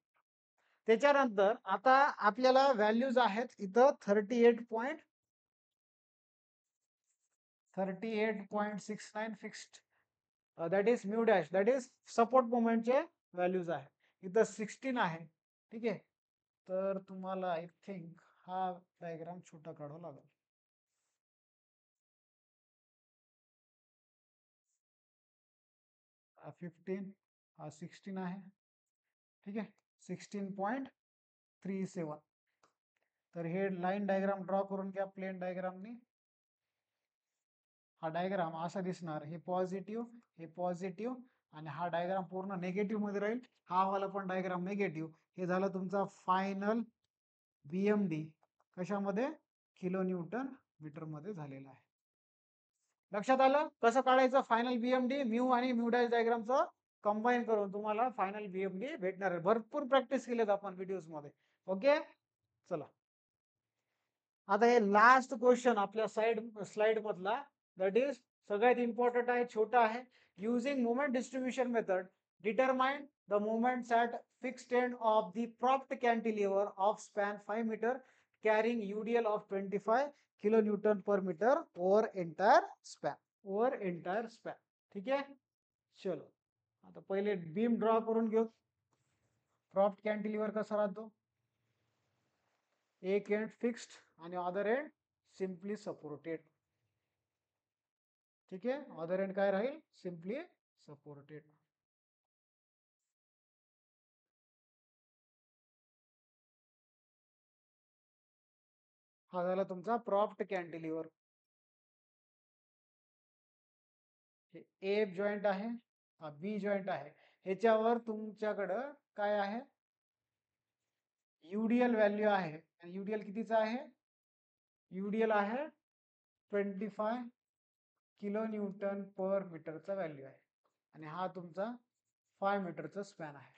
त्याच्यानंतर आता आपल्याला व्हॅल्यूज आहेत इथं 38.69 fixed. That is mu dash that is support मोमेंटचे व्हॅल्यूज आहे. इथं 16 आहे. ठीक आहे. तर तुम्हाला आय थिंक हा डायग्राम छोटा काढावा लागेल. हा 15 हा 16 आहे. ठीक आहे. 16.37. तर हे लाईन डायग्राम ड्रॉ करून घ्या प्लेन डायग्रामनी. हा डायग्राम असा दिसणार. हे पॉझिटिव्ह हे पॉझिटिव्ह आणि हा डायग्राम पूर्ण नेगेटिव्ह मध्ये राहील. हा वाला पण डायग्राम नेगेटिव्ह. हे झालं तुमचा फायनल BMD कशामध्ये किलो न्यूटन मीटर मध्ये झालेला आहे. लक्षात आलं कसं काढायचं फायनल BMD म्यू आणि म्यू डॅश डायग्रामचं कंबाईन करून तुम्हाला फायनल BMD भेटणार आहे. भरपूर प्रॅक्टिस केलेत आपण व्हिडिओज मध्ये. ओके. चला. आता हे लास्ट क्वेश्चन आपल्या स्लाइड मधला दॅट इज सगळ्यात इम्पॉर्टंट आहे छोटा आहे. Using moment distribution method determine the moments at fixed end of the propped cantilever of span 5 metre carrying UDL of 25 kilo newton per metre over entire span. ठीक आहे. चलो. आता पहिले बीम ड्रॉ करून घेऊ. प्रॉप्ट कॅन्टिलिव्हर कसा राहतो. एक एंड फिक्स्ड आणि अदर एंड सिम्पली सपोर्टेड. ठीक आहे. अदर एंड काय राहील सिम्पली सपोर्टेड. हा झाला तुमचा प्रॉप्ट कॅन्टिलिव्हर. ए जॉईंट आहे, हा बी जॉईंट आहे. ह्याच्यावर तुमच्याकडं काय आहे, युडीएल व्हॅल्यू आहे. आणि युडीएल कितीचा आहे, युडीएल आहे 25 किलो न्यूटन पर मीटरचा व्हॅल्यू आहे. आणि हा तुमचा 5 मीटरचा स्पॅन आहे.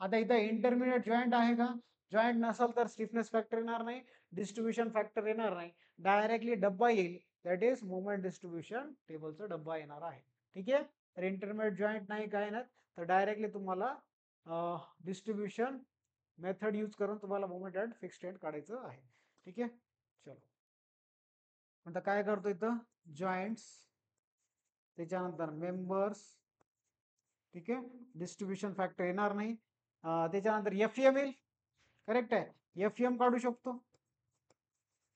आता इथं इंटरमिडिएट जॉईंट आहे का, जॉईंट नसेल तर स्टिफनेस फॅक्टर येणार नाही, डिस्ट्रीब्युशन फॅक्टर येणार नाही, डायरेक्टली डब्बा येईल. दॅट इज मोमेंट डिस्ट्रीब्युशन टेबलचा डब्बा येणार आहे. ठीक आहे. तर इंटरमिडिएट जॉईंट नाही काय नाही, तर डायरेक्टली तुम्हाला डिस्ट्रीब्युशन मेथड यूज करून तुम्हाला मोमेंट अँड फिक्स्ड एंड काढायचं आहे. ठीक आहे. चलो आता काय करतो इथं, जॉईंट्स, त्याच्यानंतर मेंबर्स. ठीक आहे. डिस्ट्रीब्युशन फॅक्टर येणार नाही. त्याच्यानंतर एफएम येईल. करेक्ट आहे, एफएम काढू शकतो.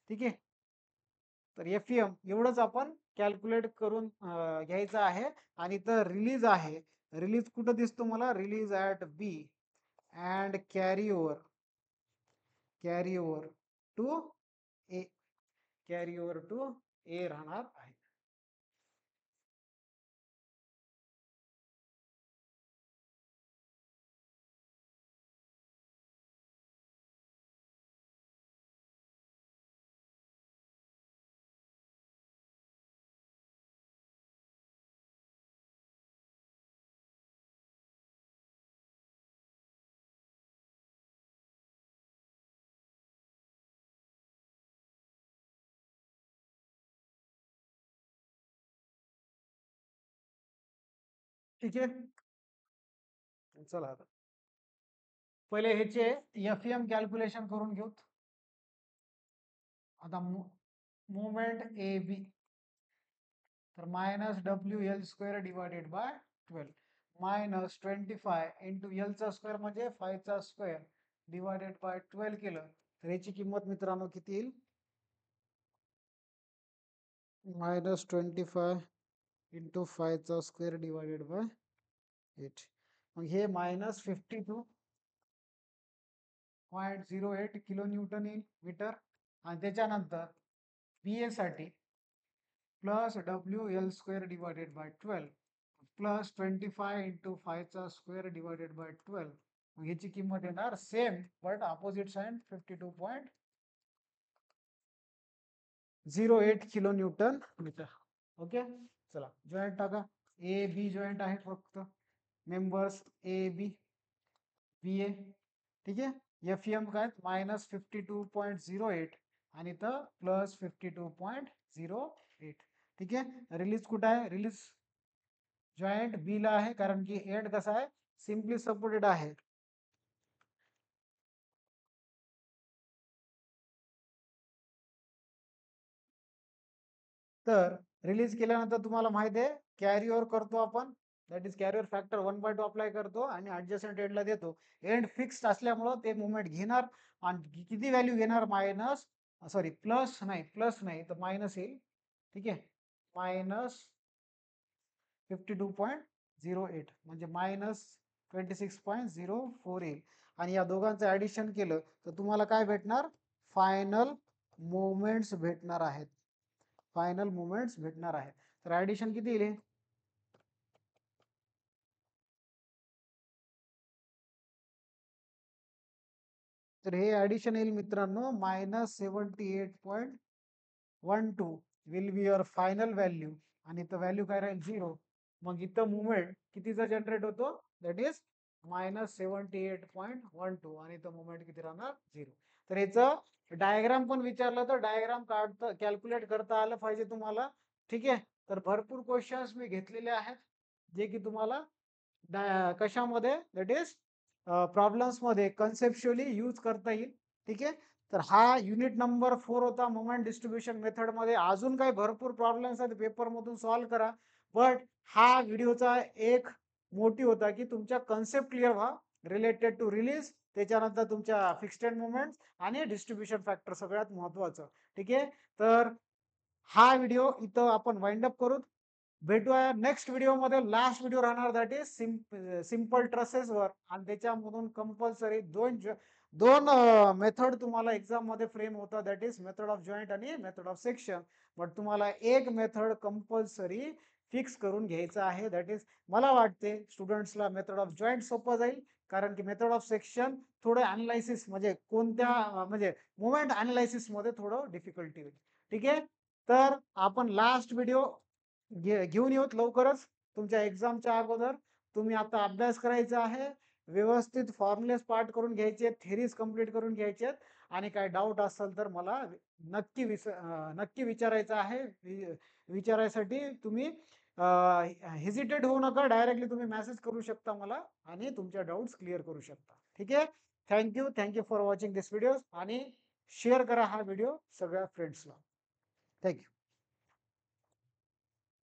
ठीक आहे. तर एफएम एवढंच आपण कॅल्क्युलेट करून घ्यायचं आहे. आणि तर रिलीज आहे, रिलीज कुठं दिसतो मला, release at B and carry over to A, carry over to A राहणार आहे. ठीक आहे. चला आता पहिले ह्याचे एफएम कॅल्क्युलेशन करून घेऊ. आता मोमेंट ए बी, तर minus W L square divided by 12 minus 25 into L चा स्क्वेअर म्हणजे 5 चा स्क्वेअर डिवायडेड बाय 12 केलं तर याची किंमत मित्रांनो किती येईल, मायनस 25 इंटू 5 चा स्क्वेअर डिवायडेड बाय 8. मग हे मायनस 52.08 किलो न्यूटन येईल मीटर. आणि त्याच्यानंतर बी ए साठी plus W L square divided by 12 plus 25 into 5 चा स्क्वेअर डिवायडेड बाय 12. मग ह्याची किंमत येणार same but opposite sign 52.08 kilo newton metre. Okay. चला जॉईंट टाका, ए बी जॉईंट आहे फक्त, मेंबर्स ए बी बी ए. ठीक आहे. एफ एम काय मायनस 52.08 आणि तर प्लस 52.08. ठीक आहे. रिलीज कुठं आहे, रिलीज जॉईंट बी ला आहे, कारण की एंड कसा आहे, सिम्पली सपोर्टेड आहे. तर रिलीज केल्यानंतर तुम्हाला माहिती आहे कॅरी ओव्हर करतो आपण, that is carry over factor 1/2 apply करतो आणि ऍडजस्टंट एंडला देतो. एंड फिक्स्ड असल्यामुळं ते मुवमेंट घेणार. आणि किती व्हॅल्यू घेणार, मायनस, सॉरी प्लस नाही तर मायनस येईल. ठीक आहे. मायनस 52.08 म्हणजे मायनस 26.04 येईल. आणि या दोघांचं ऍडिशन केलं तर तुम्हाला काय भेटणार, फायनल मोमेंट्स भेटणार आहेत. फायनल मोमेंट्स भेटणार आहेत. तर ऍडिशन किती येईल, तर हे ऍडिशन येईल मित्रांनो minus 78.12 will be your final value. आणि इथं व्हॅल्यू काय राहील, 0. मग इथं मुवमेंट कितीचा जनरेट होतो, दॅट इज मायनस 78.12 आणि इथं मुवमेंट किती राहणार, 0. तर याचं डायग्राम पण विचारलं तर डायग्राम काढता कॅल्क्युलेट करता आलं पाहिजे तुम्हाला. ठीक आहे. तर भरपूर क्वेश्चन्स मी घेतलेले आहेत जे की तुम्हाला कशामध्ये, दॅट इज प्रॉब्लेम्स मध्ये कन्सेप्च्युअली यूज करता येईल. ठीक आहे. तर हा युनिट नंबर 4 होता मोमेंट डिस्ट्रीब्युशन मेथड मध्ये. अजून काही भरपूर प्रॉब्लेम्स आहेत पेपर मधून सॉल्व्ह करा. बट हा व्हिडिओचा एक मोटिव्ह होता की तुमच्या कन्सेप्ट क्लिअर व्हा रिलेटेड टू रिलीज, त्याच्यानंतर तुमच्या फिक्स्ड मुवमेंट आणि डिस्ट्रीब्युशन फॅक्टर सगळ्यात महत्वाचं. ठीक आहे. तर हा व्हिडिओ इथं आपण वाइंड अप करू. भेटूया नेक्स्ट व्हिडिओमध्ये. लास्ट व्हिडिओ राहणार दॅट इज सिंपल ट्रसेसवर, आणि त्याच्यामधून कंपल्सरी दोन मेथड तुम्हाला एक्झाम मध्ये फ्रेम होतात, that is method of joint आणि मेथड ऑफ सेक्शन. बट तुम्हाला एक मेथड कंपल्सरी फिक्स करून घ्यायचं आहे, दॅट इज मला वाटते स्टुडंट्सला मेथड ऑफ जॉईंट सोपं जाईल, कारण की मेथड ऑफ सेक्शन थोडं अनालिसिस म्हणजे कोणत्या म्हणजे मुवमेंट अनालिसिस मध्ये थोडं डिफिकल्टी होईल. ठीक आहे, तर आपण लास्ट व्हिडिओ घेऊन येऊत लवकरच तुमच्या एक्झामच्या अगोदर. तुम्ही आता अभ्यास करायचा आहे, व्यवस्थित फॉर्म्युलेस पाठ करून घ्यायचे, थेरीज कंप्लीट करून घ्यायचे, आणि काय डाऊट असेल तर मला नक्की विचारायचं आहे. विचारायसाठी तुम्ही हेजिटेट होऊ नका, डायरेक्टली तुम्ही मेसेज करू शकता मला आणि तुमच्या डाऊट्स क्लिअर करू शकता. ठीक आहे, thank you for watching this video, आणि शेअर करा हा व्हिडिओ सगळ्या फ्रेंड्सला. थँक्यू.